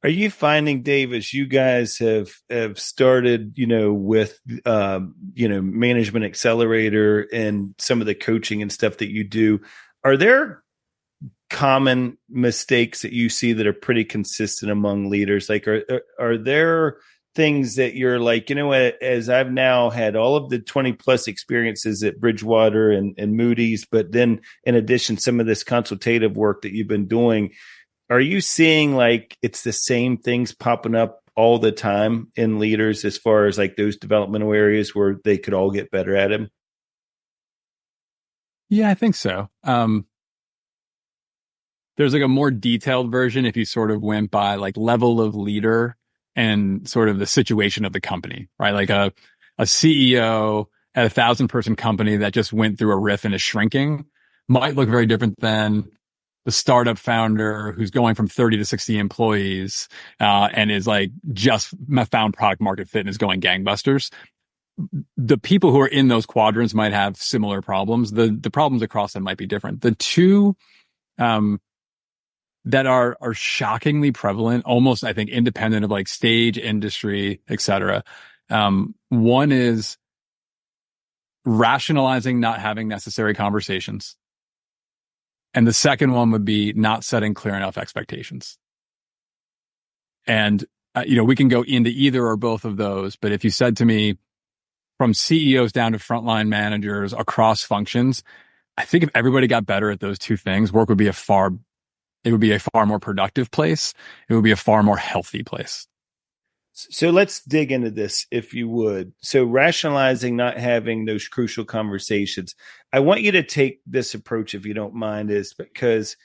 Are you finding, Dave, as you guys have started, with, Management Accelerator and some of the coaching and stuff that you do, are there common mistakes that you see that are pretty consistent among leaders? Like, are there things that you're like, as I've now had all of the 20 plus experiences at Bridgewater and Moody's, but then in addition, some of this consultative work that you've been doing, are you seeing it's the same things popping up all the time in leaders as far as those developmental areas where they could all get better at them? Yeah, I think so. There's a more detailed version if you sort of went by level of leader and sort of the situation of the company, right? Like a CEO at 1,000-person company that just went through a riff and is shrinking might look very different than the startup founder who's going from 30 to 60 employees, and is just found product market fit and is going gangbusters. The people who are in those quadrants might have similar problems. The problems across them might be different. The two, that are shockingly prevalent, almost, I think, independent of stage, industry, et cetera. One is rationalizing not having necessary conversations. And the second one would be not setting clear enough expectations. And, we can go into either or both of those. But if you said to me, from CEOs down to frontline managers across functions, I think if everybody got better at those two things, work would be a far more productive place. It would be a far more healthy place. So let's dig into this, if you would. So rationalizing not having those crucial conversations. I want you to take this approach, if you don't mind, is because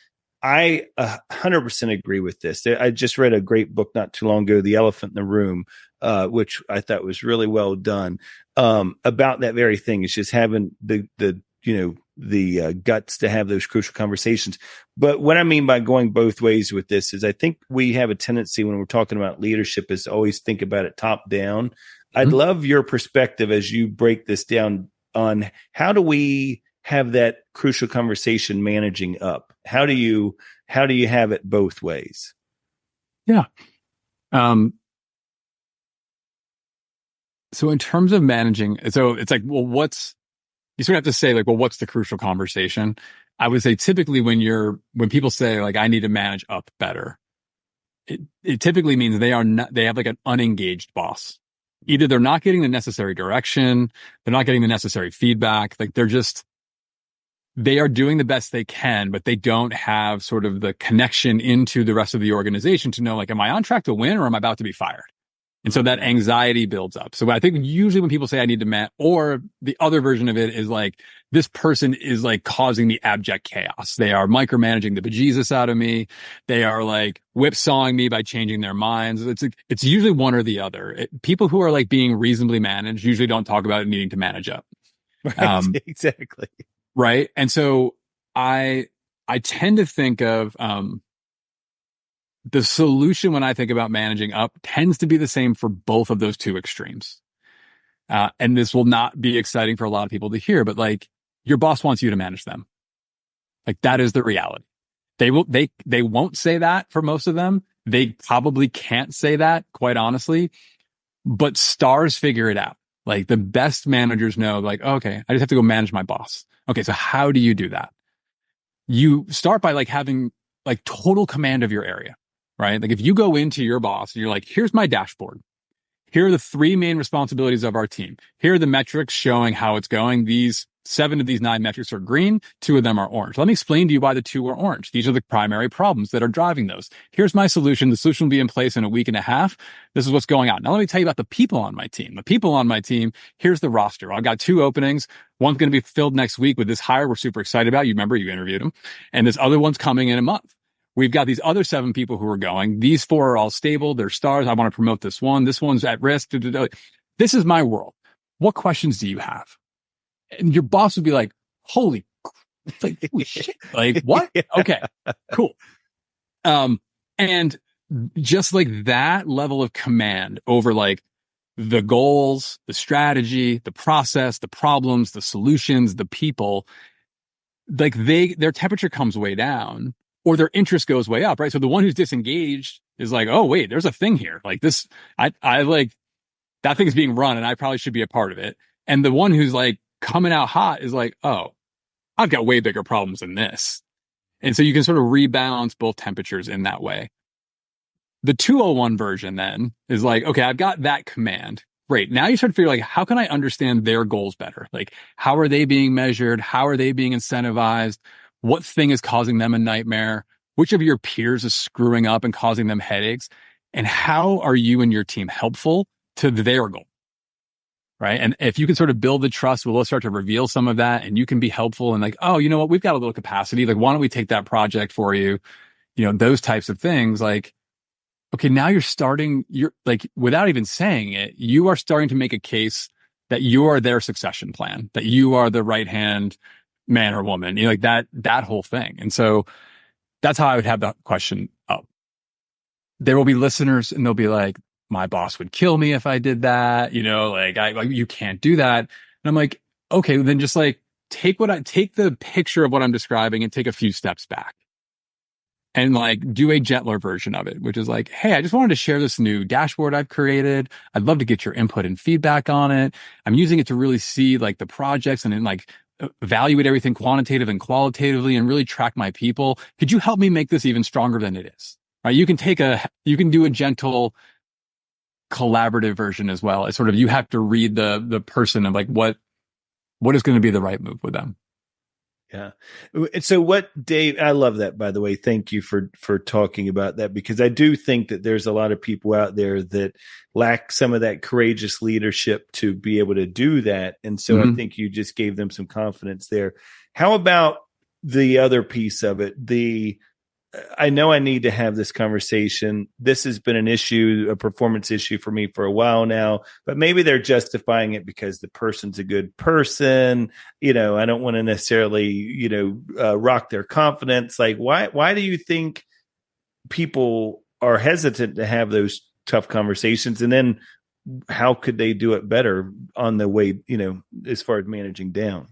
I 100% agree with this. I just read a great book not too long ago, The Elephant in the Room, which I thought was really well done, about that very thing. It's just having the guts to have those crucial conversations. But what I mean by going both ways with this is I think we have a tendency when we're talking about leadership is to always think about it top down. Mm-hmm. I'd love your perspective as you break this down on how do we have that crucial conversation managing up? How do you have it both ways? Yeah. So in terms of managing, so it's you sort of have to say what's the crucial conversation? I would say typically when people say I need to manage up better, it typically means they have an unengaged boss, either they're not getting the necessary direction, they're not getting the necessary feedback. Like they are doing the best they can, but they don't have sort of the connection into the rest of the organization to know, like, am I on track to win or am I about to be fired? And so that anxiety builds up. So I think usually when people say I need to manage, or the other version of it is like, this person is like causing me abject chaos. They are micromanaging the bejesus out of me. They are like whipsawing me by changing their minds. It's usually one or the other. People who are like being reasonably managed usually don't talk about needing to manage up. Right, exactly. Right. And so I tend to think of, the solution when I think about managing up tends to be the same for both of those two extremes. And this will not be exciting for a lot of people to hear, but like, your boss wants you to manage them. Like, that is the reality. They won't say that for most of them. They probably can't say that, quite honestly, but stars figure it out. Like, the best managers know, like, okay, I just have to go manage my boss. Okay. So how do you do that? You start by like having like total command of your area. Right? Like, if you go into your boss and you're like, here's my dashboard. Here are the 3 main responsibilities of our team. Here are the metrics showing how it's going. 7 of these 9 metrics are green. 2 of them are orange. Let me explain to you why the 2 are orange. These are the primary problems that are driving those. Here's my solution. The solution will be in place in a week and a half. This is what's going on. Now let me tell you about the people on my team. The people on my team, here's the roster. I've got 2 openings. One's going to be filled next week with this hire we're super excited about. You remember, you interviewed him. And this other one's coming in a month. We've got these other 7 people who are going. These 4 are all stable. They're stars. I want to promote this one. This one's at risk. This is my world. What questions do you have? And your boss would be like, holy shit. Like, what? Yeah. Okay, cool. And just like that level of command over like the goals, the strategy, the process, the problems, the solutions, the people, like their temperature comes way down. Or their interest goes way up, right? So the one who's disengaged is like, oh, wait, there's a thing here. Like this, I like, that thing's being run and I probably should be a part of it. And the one who's like coming out hot is like, oh, I've got way bigger problems than this. And so you can sort of rebalance both temperatures in that way. The 201 version then is like, okay, I've got that command. Great. Now you start to figure like, how can I understand their goals better? Like, how are they being measured? How are they being incentivized? What thing is causing them a nightmare? Which of your peers is screwing up and causing them headaches? And how are you and your team helpful to their goal? Right. And if you can sort of build the trust, we'll start to reveal some of that and you can be helpful and like, oh, you know what? We've got a little capacity. Like, why don't we take that project for you? You know, those types of things. Like, okay, now you're like, without even saying it, you are starting to make a case that you are their succession plan, that you are the right hand man or woman, you know, like that whole thing. And so that's how I would have that question up. There will be listeners and they'll be like, my boss would kill me if I did that. You know, like you can't do that. And I'm like, okay, then just like take the picture of what I'm describing and take a few steps back and like do a gentler version of it, which is like, hey, I just wanted to share this new dashboard I've created. I'd love to get your input and feedback on it. I'm using it to really see like the projects and then like evaluate everything quantitative and qualitatively and really track my people. Could you help me make this even stronger than it is? Right? You can do a gentle collaborative version as well. It's sort of, you have to read the person of like, what is going to be the right move with them. Yeah. So what, Dave, I love that, by the way. Thank you for talking about that, because I do think that there's a lot of people out there that lack some of that courageous leadership to be able to do that. And so I think you just gave them some confidence there. How about the other piece of it? I know I need to have this conversation. This has been an issue, a performance issue for me for a while now, but maybe they're justifying it because the person's a good person. You know, I don't want to necessarily, rock their confidence. Like, why do you think people are hesitant to have those tough conversations? And then how could they do it better on the way, as far as managing down?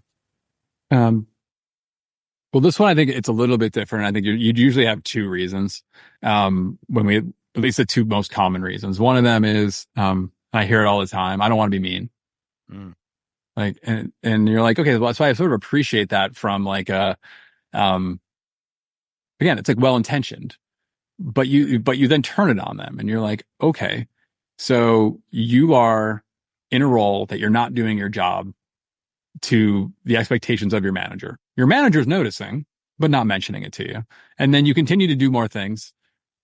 Well, this one, I think it's a little bit different. I think you'd usually have 2 reasons. At least the 2 most common reasons. One of them is, I hear it all the time, I don't want to be mean. Like, and you're like, okay, well, that's why I sort of appreciate that from like again, it's like well-intentioned, but you then turn it on them and you're like, okay, So you are in a role that you're not doing your job to the expectations of your manager. Your manager's noticing, but not mentioning it to you. And then you continue to do more things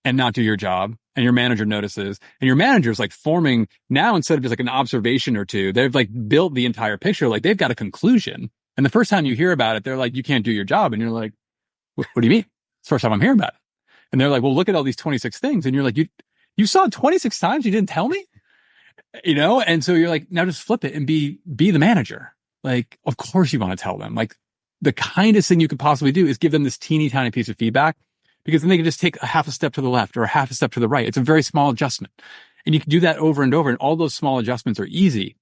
and not do your job. And your manager notices, and your manager's like forming now, instead of just like an observation or two, they've like built the entire picture. Like they've got a conclusion. And the first time you hear about it, they're like, you can't do your job. And you're like, what do you mean? It's the first time I'm hearing about it. And they're like, well, look at all these 26 things. And you're like, you saw it 26 times. You didn't tell me, And so you're like, now just flip it and be the manager. Like, of course you want to tell them. Like the kindest thing you could possibly do is give them this teeny tiny piece of feedback, because then they can just take a half a step to the left or a half a step to the right. It's a very small adjustment. And you can do that over and over. And all those small adjustments are easy.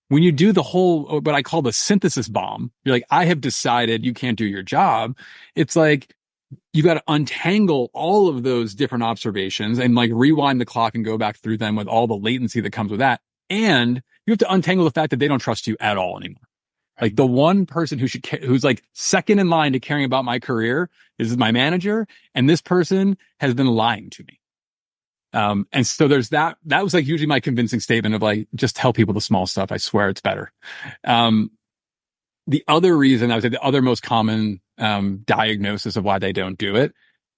When you do the whole, what I call the synthesis bomb, you're like, I have decided you can't do your job. It's like, you've got to untangle all of those different observations and like rewind the clock and go back through them with all the latency that comes with that. And you have to untangle the fact that they don't trust you at all anymore. Like the one person who's like second in line to caring about my career is my manager. And this person has been lying to me. And so there's that was like usually my convincing statement of like, just tell people the small stuff. I swear it's better. The other reason, I would say the other most common, diagnosis of why they don't do it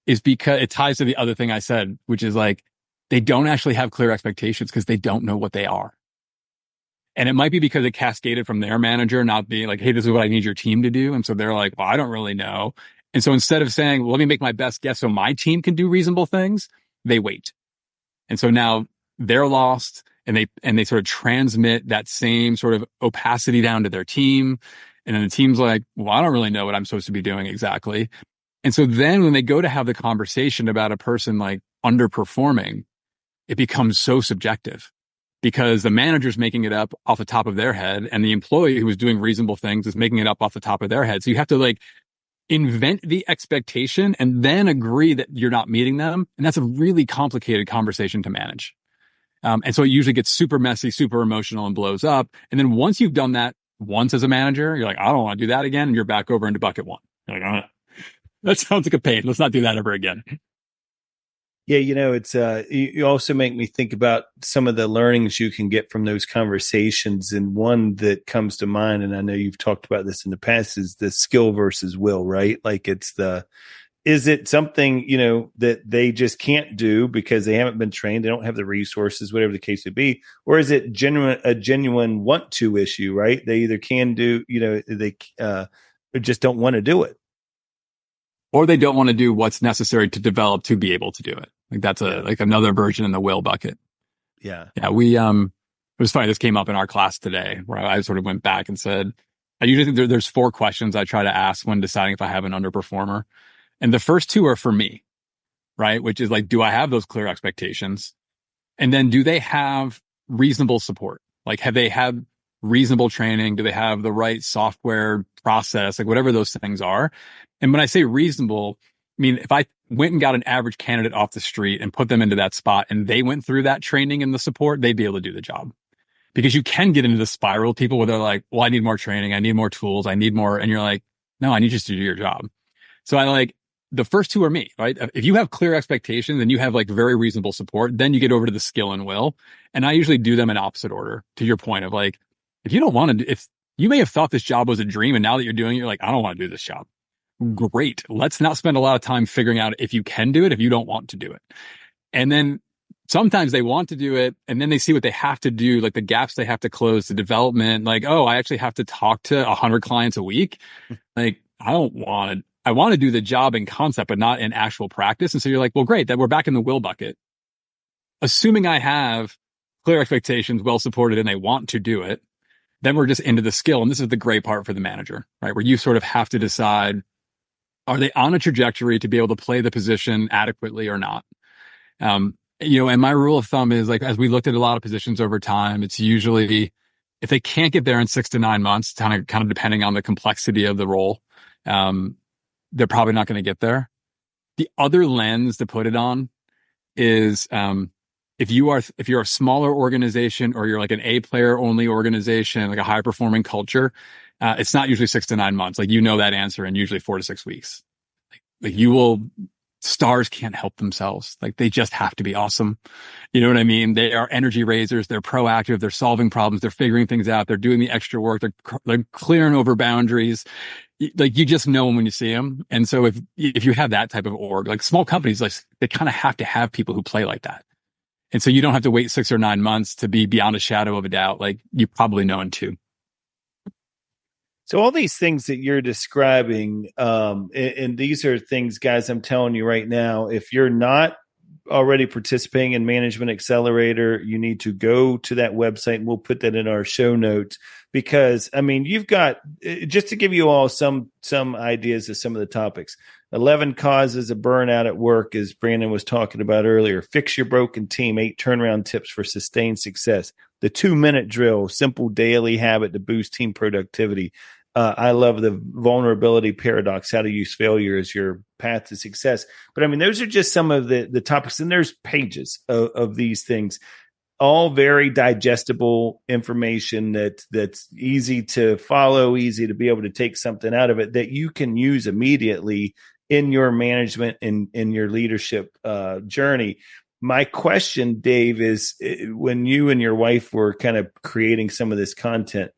is because it ties to the other thing I said, which is like, they don't actually have clear expectations because they don't know what they are. And it might be because it cascaded from their manager not being like, hey, this is what I need your team to do. And so they're like, well, I don't really know. And so instead of saying, well, let me make my best guess so my team can do reasonable things, they wait. And so now they're lost, and they sort of transmit that same sort of opacity down to their team. And then the team's like, well, I don't really know what I'm supposed to be doing exactly. And so then when they go to have the conversation about a person like underperforming, it becomes so subjective, because the manager's making it up off the top of their head, and the employee who is doing reasonable things is making it up off the top of their head. So you have to like invent the expectation and then agree that you're not meeting them. And that's a really complicated conversation to manage. And so it usually gets super messy, super emotional, and blows up. And then once you've done that once as a manager, you're like, I don't want to do that again. And you're back over into bucket one. You're like, that sounds like a pain. Let's not do that ever again. Yeah, it's you also make me think about some of the learnings you can get from those conversations. And one that comes to mind, and I know you've talked about this in the past, is the skill versus will, right? Like is it something, that they just can't do because they haven't been trained, they don't have the resources, whatever the case would be, or is it a genuine want to issue, right? They either can do, they just don't want to do it. Or they don't want to do what's necessary to develop to be able to do it. Like that's like another version in the will bucket. Yeah. Yeah. It was funny. This came up in our class today where I sort of went back and said, I usually think there's 4 questions I try to ask when deciding if I have an underperformer. And the first 2 are for me, right? Which is like, do I have those clear expectations? And then do they have reasonable support? Like, have they had reasonable training? Do they have the right software process? Like whatever those things are. And when I say reasonable, I mean, if I went and got an average candidate off the street and put them into that spot and they went through that training and the support, they'd be able to do the job. Because you can get into the spiral, people where they're like, well, I need more training. I need more tools. I need more. And you're like, no, I need you to do your job. So the first 2 are me, right? If you have clear expectations and you have like very reasonable support, then you get over to the skill and will. And I usually do them in opposite order, to your point of like, if you don't want to, if you may have thought this job was a dream and now that you're doing it, you're like, I don't want to do this job. Great. Let's not spend a lot of time figuring out if you can do it, if you don't want to do it. And then sometimes they want to do it and then they see what they have to do, like the gaps they have to close, the development, like, oh, I actually have to talk to 100 clients a week. Like, I want to do the job in concept, but not in actual practice. And so you're like, well, great, that we're back in the will bucket. Assuming I have clear expectations, well supported, and they want to do it, then we're just into the skill. And this is the great part for the manager, right? Where you sort of have to decide, are they on a trajectory to be able to play the position adequately or not? And my rule of thumb is like, as we looked at a lot of positions over time, it's usually if they can't get there in 6 to 9 months, kind of depending on the complexity of the role, they're probably not going to get there. The other lens to put it on is, if you're a smaller organization or you're like an A player only organization, like a high performing culture, it's not usually 6 to 9 months. Like, that answer in usually 4 to 6 weeks. Like you will stars can't help themselves. Like they just have to be awesome. You know what I mean? They are energy raisers. They're proactive. They're solving problems. They're figuring things out. They're doing the extra work. They're clearing over boundaries. Like you just know them when you see them. And so if you have that type of org, like small companies, like they kind of have to have people who play like that. And so you don't have to wait 6 or 9 months to be beyond a shadow of a doubt. Like you probably know in 2. So all these things that you're describing, and these are things, guys, I'm telling you right now, if you're not already participating in Management Accelerator, you need to go to that website, and we'll put that in our show notes, because I mean, you've got, just to give you all some ideas of some of the topics, 11 causes of burnout at work, as Brandon was talking about earlier, fix your broken team, 8 turnaround tips for sustained success, the 2-minute drill, simple daily habit to boost team productivity. I love the vulnerability paradox, how to use failure as your path to success. But I mean, those are just some of the topics, and there's pages of these things, all very digestible information that's easy to follow, easy to be able to take something out of it that you can use immediately in your management and in your leadership journey. My question, Dave, is when you and your wife were kind of creating some of this content,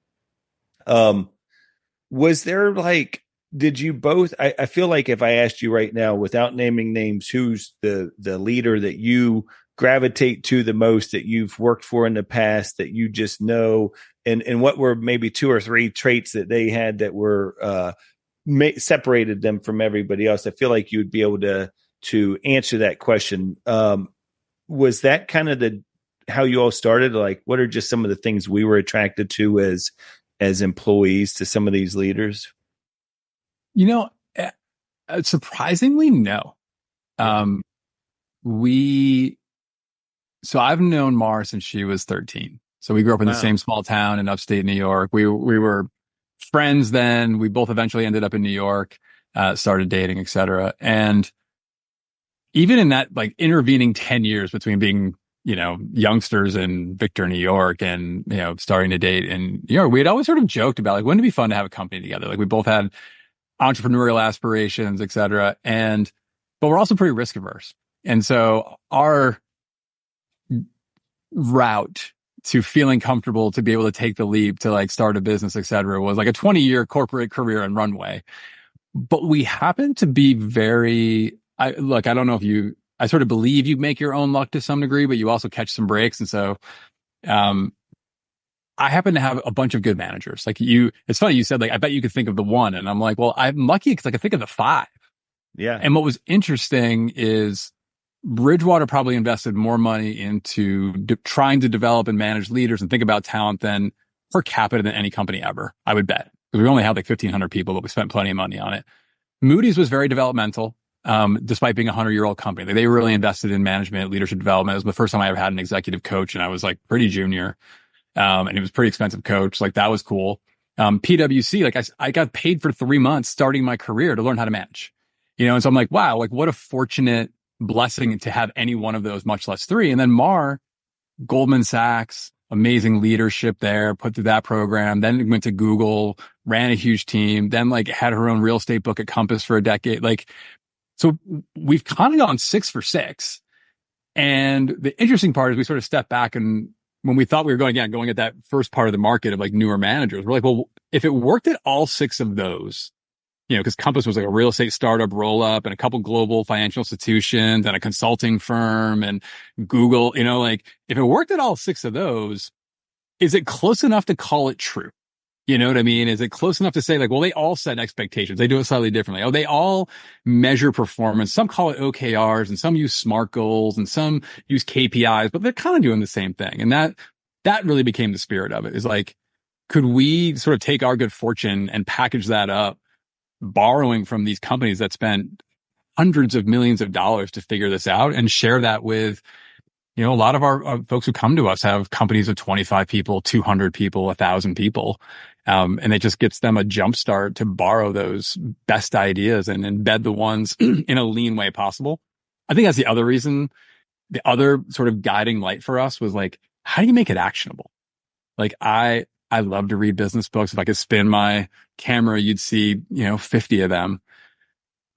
was there like, did you both, I feel like if I asked you right now without naming names, who's the leader that you gravitate to the most, that you've worked for in the past, that you just know, and what were maybe 2 or 3 traits that they had that were separated them from everybody else? I feel like you would be able to answer that question. Was that kind of how you all started? Like, what are just some of the things we were attracted to as employees to some of these leaders? You know, surprisingly, no. So I've known Mara since she was 13. So we grew up in the same small town in upstate New York. We were friends then. We both eventually ended up in New York, started dating, etc. And even in that like intervening 10 years between being, youngsters in Victor, New York, and, starting to date in New York, we had always sort of joked about like, wouldn't it be fun to have a company together? Like we both had entrepreneurial aspirations, et cetera. But we're also pretty risk averse. And so our route to feeling comfortable to be able to take the leap to like start a business, et cetera, was like a 20-year corporate career and runway. But we happen to be I don't know if I sort of believe you make your own luck to some degree, but you also catch some breaks. And so, I happen to have a bunch of good managers. Like it's funny, you said like, I bet you could think of the one. And I'm like, well, I'm lucky because I could think of the 5. Yeah. And what was interesting is Bridgewater probably invested more money into trying to develop and manage leaders and think about talent than per capita than any company ever, I would bet. Because we only had like 1,500 people, but we spent plenty of money on it. Moody's was very developmental. Despite being a 100-year-old company, they really invested in management, leadership development. It was the first time I ever had an executive coach, and I was like pretty junior. And it was a pretty expensive coach. Like that was cool. PwC, like I got paid for 3 months starting my career to learn how to manage, and so I'm like, wow, like what a fortunate blessing to have any one of those, much less 3. And then Goldman Sachs, amazing leadership there, put through that program, then went to Google, ran a huge team, then like had her own real estate book at Compass for a decade. So we've kind of gone 6 for 6. And the interesting part is we sort of step back, and when we thought we were going at that first part of the market of like newer managers, we're like, well, if it worked at all 6 of those, because Compass was like a real estate startup roll up and a couple global financial institutions and a consulting firm and Google, if it worked at all 6 of those, is it close enough to call it true? You know what I mean? Is it close enough to say like, well, they all set expectations. They do it slightly differently. Oh, they all measure performance. Some call it OKRs and some use SMART goals and some use KPIs, but they're kind of doing the same thing. And that really became the spirit of it, is like, could we sort of take our good fortune and package that up, borrowing from these companies that spent hundreds of millions of dollars to figure this out, and share that with, a lot of our folks who come to us have companies of 25 people, 200 people, 1,000 people. And it just gets them a jump start to borrow those best ideas and embed the ones in a lean way possible. I think that's the other reason. The other sort of guiding light for us was like, how do you make it actionable? Like I love to read business books. If I could spin my camera, you'd see, 50 of them.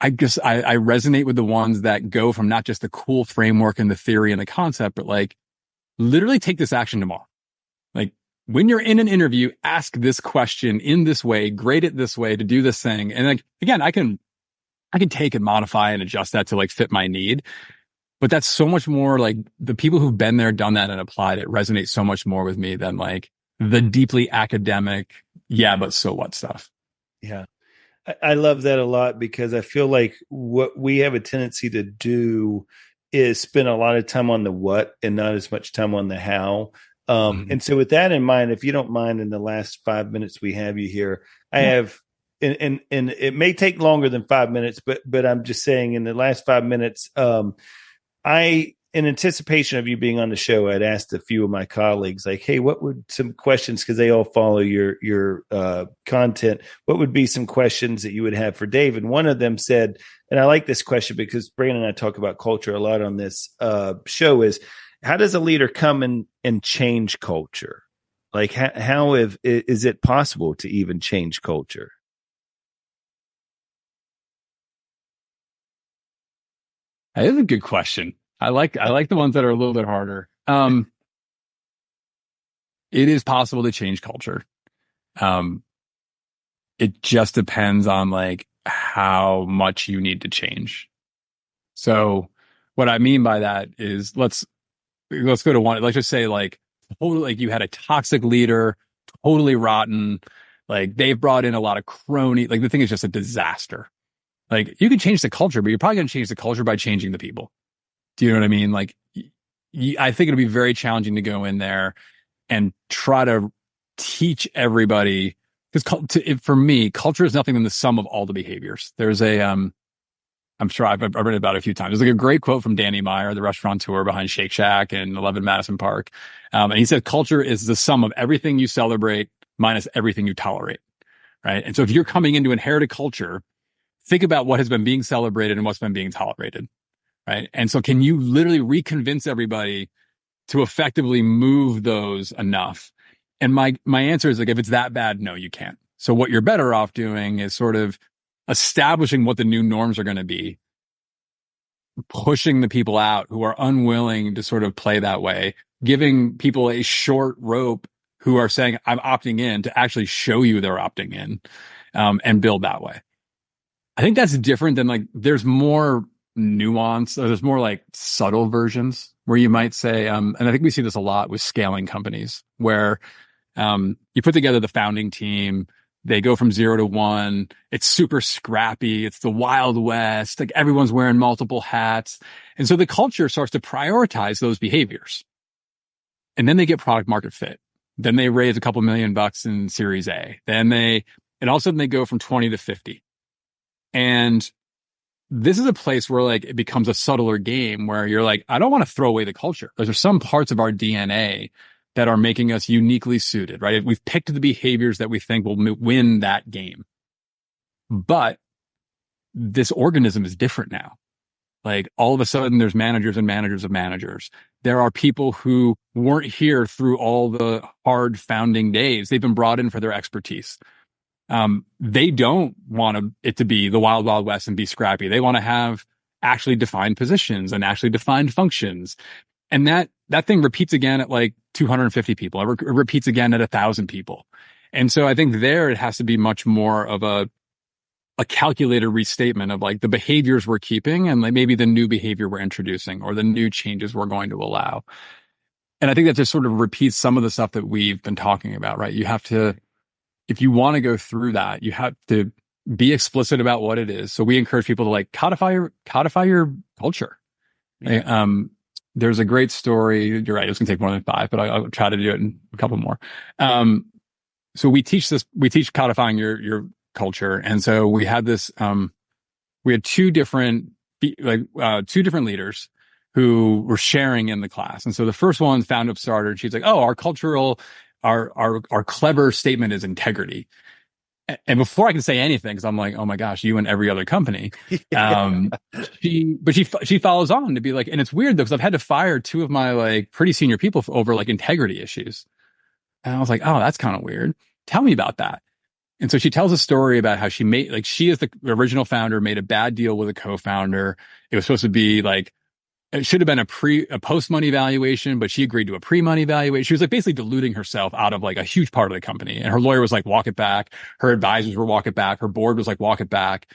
I guess I resonate with the ones that go from not just the cool framework and the theory and the concept, but like literally take this action tomorrow. Like when you're in an interview, ask this question in this way, grade it this way to do this thing. And like, again, I can take and modify and adjust that to like fit my need. But that's so much more like the people who've been there, done that and applied it resonate so much more with me than like the deeply academic, yeah, but so what stuff. Yeah. I love that a lot because I feel like what we have a tendency to do is spend a lot of time on the what and not as much time on the how. And so with that in mind, if you don't mind, in the last 5 minutes we have you here, I have, and it may take longer than 5 minutes, but I'm just saying in the last 5 minutes, in anticipation of you being on the show, I'd asked a few of my colleagues, like, hey, what would some questions, because they all follow your content, what would be some questions that you would have for Dave? And one of them said, and I like this question because Brandon and I talk about culture a lot on this show, is how does a leader come and change culture? Like, how is it possible to even change culture? That is a good question. I like the ones that are a little bit harder. It is possible to change culture. It just depends on like how much you need to change. So what I mean by that is let's go to one. Let's just say like totally, like you had a toxic leader, totally rotten. Like they've brought in a lot of crony. Like the thing is just a disaster. Like you can change the culture, but you're probably going to change the culture by changing the people. Do you know what I mean? Like, I think it'll be very challenging to go in there and try to teach everybody. Because for me, culture is nothing than the sum of all the behaviors. There's I'm sure I've read it about it a few times. There's like a great quote from Danny Meyer, the restaurateur behind Shake Shack and 11 Madison Park. And he said, culture is the sum of everything you celebrate minus everything you tolerate. Right. And so if you're coming in to inherit a culture, think about what has been being celebrated and what's been being tolerated. Right. And so can you literally reconvince everybody to effectively move those enough? And my answer is like, if it's that bad, no, you can't. So what you're better off doing is sort of establishing what the new norms are going to be, pushing the people out who are unwilling to sort of play that way, giving people a short rope who are saying, I'm opting in, to actually show you they're opting in, and build that way. I think that's different than like, there's more nuance. There's more like subtle versions where you might say, and I think we see this a lot with scaling companies where you put together the founding team, they go from 0 to 1. It's super scrappy. It's the Wild West. Like everyone's wearing multiple hats. And so the culture starts to prioritize those behaviors. And then they get product market fit. Then they raise a couple $1 million in Series A. And all of a sudden they go from 20 to 50. And this is a place where like it becomes a subtler game where you're like, I don't want to throw away the culture. There's some parts of our DNA that are making us uniquely suited, right? We've picked the behaviors that we think will win that game. But this organism is different now. Like all of a sudden there's managers and managers of managers. There are people who weren't here through all the hard founding days. They've been brought in for their expertise. They don't want it to be the wild, wild west and be scrappy. They want to have actually defined positions and actually defined functions. And that thing repeats again at like 250 people. It repeats again at 1,000 people. And so I think there it has to be much more of a calculated restatement of like the behaviors we're keeping and like maybe the new behavior we're introducing or the new changes we're going to allow. And I think that just sort of repeats some of the stuff that we've been talking about, right? You have to, if you want to go through that, you have to be explicit about what it is. So we encourage people to like codify your culture. Yeah. There's a great story. You're right. It's going to take more than 5, but I'll try to do it in a couple more. So we teach codifying your culture. And so we had this, we had two different leaders who were sharing in the class. And so the first one found Upstarter and she's like, oh, our clever statement is integrity. And before I can say anything, because I'm like, oh my gosh, you and every other company. Yeah. She follows on to be like, and it's weird though, because I've had to fire 2 of my like pretty senior people over like integrity issues. And I was like, oh, that's kind of weird. Tell me about that. And so she tells a story about how she is the original founder, made a bad deal with a co-founder. It was supposed to be like, it should have been a post-money valuation, but she agreed to a pre-money valuation. She was like basically diluting herself out of like a huge part of the company. And her lawyer was like, walk it back. Her advisors were walk it back. Her board was like, walk it back.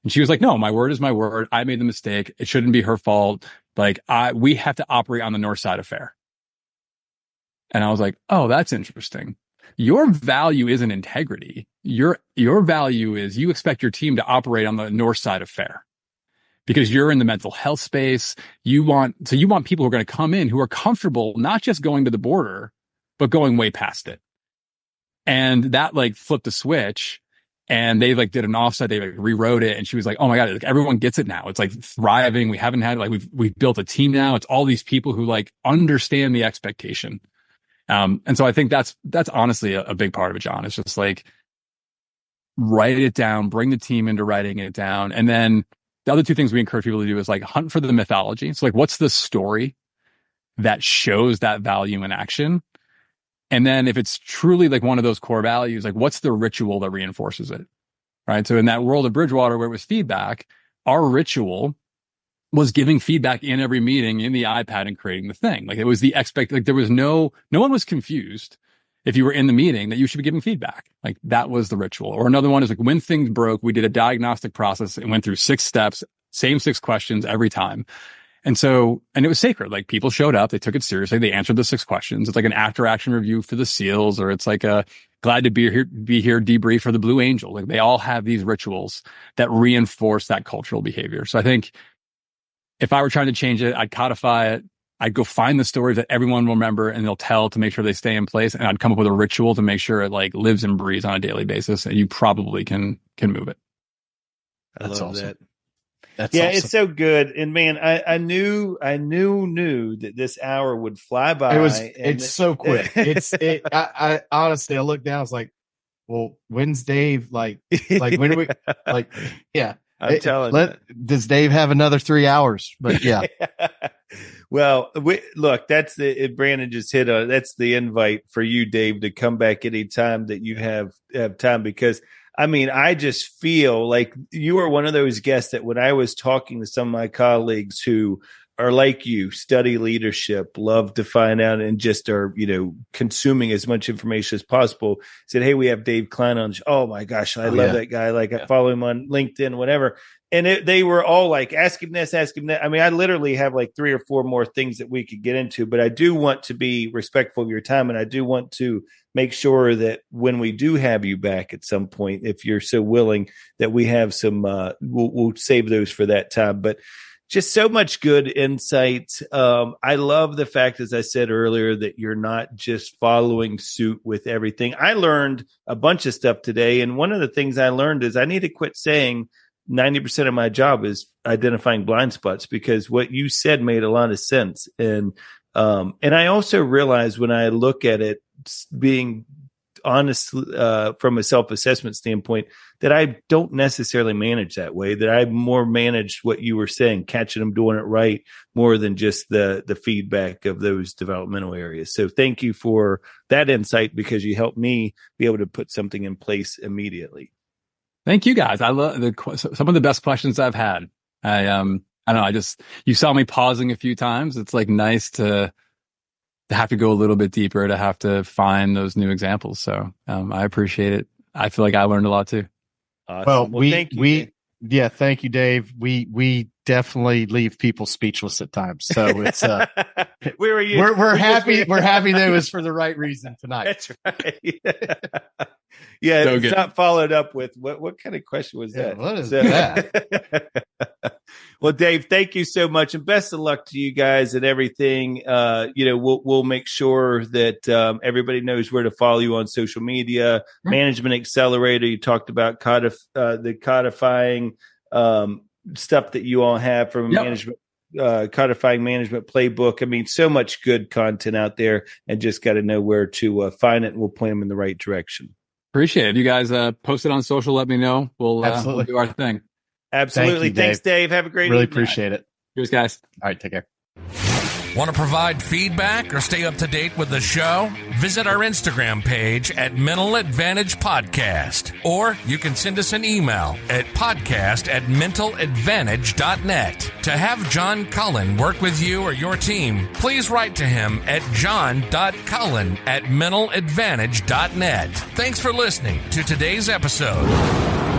And she was like, no, my word is my word. I made the mistake. It shouldn't be her fault. Like we have to operate on the north side of fair. And I was like, oh, that's interesting. Your value isn't integrity. Your value is you expect your team to operate on the north side of fair because you're in the mental health space. You want people who are going to come in who are comfortable, not just going to the border, but going way past it. And that like flipped a switch and they like did an offset. They like rewrote it. And she was like, oh my God, like, everyone gets it now. It's like thriving. We haven't had like, we've built a team now. It's all these people who like understand the expectation. And so I think that's honestly a big part of it, John. It's just like, write it down, bring the team into writing it down. And then the other two things we encourage people to do is like hunt for the mythology. So like, what's the story that shows that value in action? And then if it's truly like one of those core values, like what's the ritual that reinforces it? Right. So in that world of Bridgewater where it was feedback, our ritual was giving feedback in every meeting in the iPad and creating the thing. Like it was like there was no one was confused if you were in the meeting that you should be giving feedback. Like that was the ritual. Or another one is like when things broke, we did a diagnostic process and went through 6 steps, same 6 questions every time. And it was sacred. Like people showed up, they took it seriously. They answered the 6 questions. It's like an after action review for the SEALs, or it's like a glad to be here debrief for the Blue Angel. Like they all have these rituals that reinforce that cultural behavior. So I think if I were trying to change it, I'd codify it. I'd go find the stories that everyone will remember and they'll tell to make sure they stay in place. And I'd come up with a ritual to make sure it like lives and breathes on a daily basis. And you probably can move it. That's awesome. That. That's awesome. It's so good. And man, I knew that this hour would fly by. It's so quick. I honestly, I looked down, I was like, well, when's Dave? Like when do we, like, yeah. I'm telling you. Does Dave have another 3 hours? But yeah. Well, look, Brandon just hit on, that's the invite for you, Dave, to come back anytime that you have time, because I mean, I just feel like you are one of those guests that when I was talking to some of my colleagues who are like you, study leadership, love to find out and just are, consuming as much information as possible, said, hey, we have Dave Kline on. Oh my gosh, I love that guy. Like I follow him on LinkedIn, whatever. And they were all like, ask him this, ask him that. I mean, I literally have like 3 or 4 more things that we could get into, but I do want to be respectful of your time. And I do want to make sure that when we do have you back at some point, if you're so willing, that we have some, we'll save those for that time. But just so much good insight. I love the fact, as I said earlier, that you're not just following suit with everything. I learned a bunch of stuff today. And one of the things I learned is I need to quit saying 90% of my job is identifying blind spots, because what you said made a lot of sense. And I also realized when I look at it, being honest from a self-assessment standpoint, that I don't necessarily manage that way, that I more manage what you were saying, catching them doing it right, more than just the feedback of those developmental areas. So thank you for that insight, because you helped me be able to put something in place immediately. Thank you guys. I love some of the best questions I've had. I don't know. You saw me pausing a few times. It's like nice to have to go a little bit deeper, to have to find those new examples. So I appreciate it. I feel like I learned a lot too. Awesome. Well, thank you, Dave. We definitely leave people speechless at times. So it's where are you? We're happy. We're happy that it was for the right reason tonight. That's right. Yeah, so it's not followed up with what kind of question was that? What is that? Well, Dave, thank you so much, and best of luck to you guys and everything. We'll make sure that everybody knows where to follow you on social media. Mm-hmm. Management Accelerator. You talked about the codifying stuff that you all have from management. Codifying management playbook. I mean, so much good content out there, and just got to know where to find it, and we'll point them in the right direction. Appreciate it. If you guys post it on social, let me know. We'll do our thing. Absolutely. Thanks, Dave. Have a great evening. Really appreciate it. Cheers, guys. All right. Take care. Want to provide feedback or stay up to date with the show? Visit our Instagram page at Mental Advantage Podcast, or you can send us an email at podcast@mentaladvantage.net. To have John Cullen work with you or your team, please write to him at john.cullen@mentaladvantage.net. Thanks for listening to today's episode.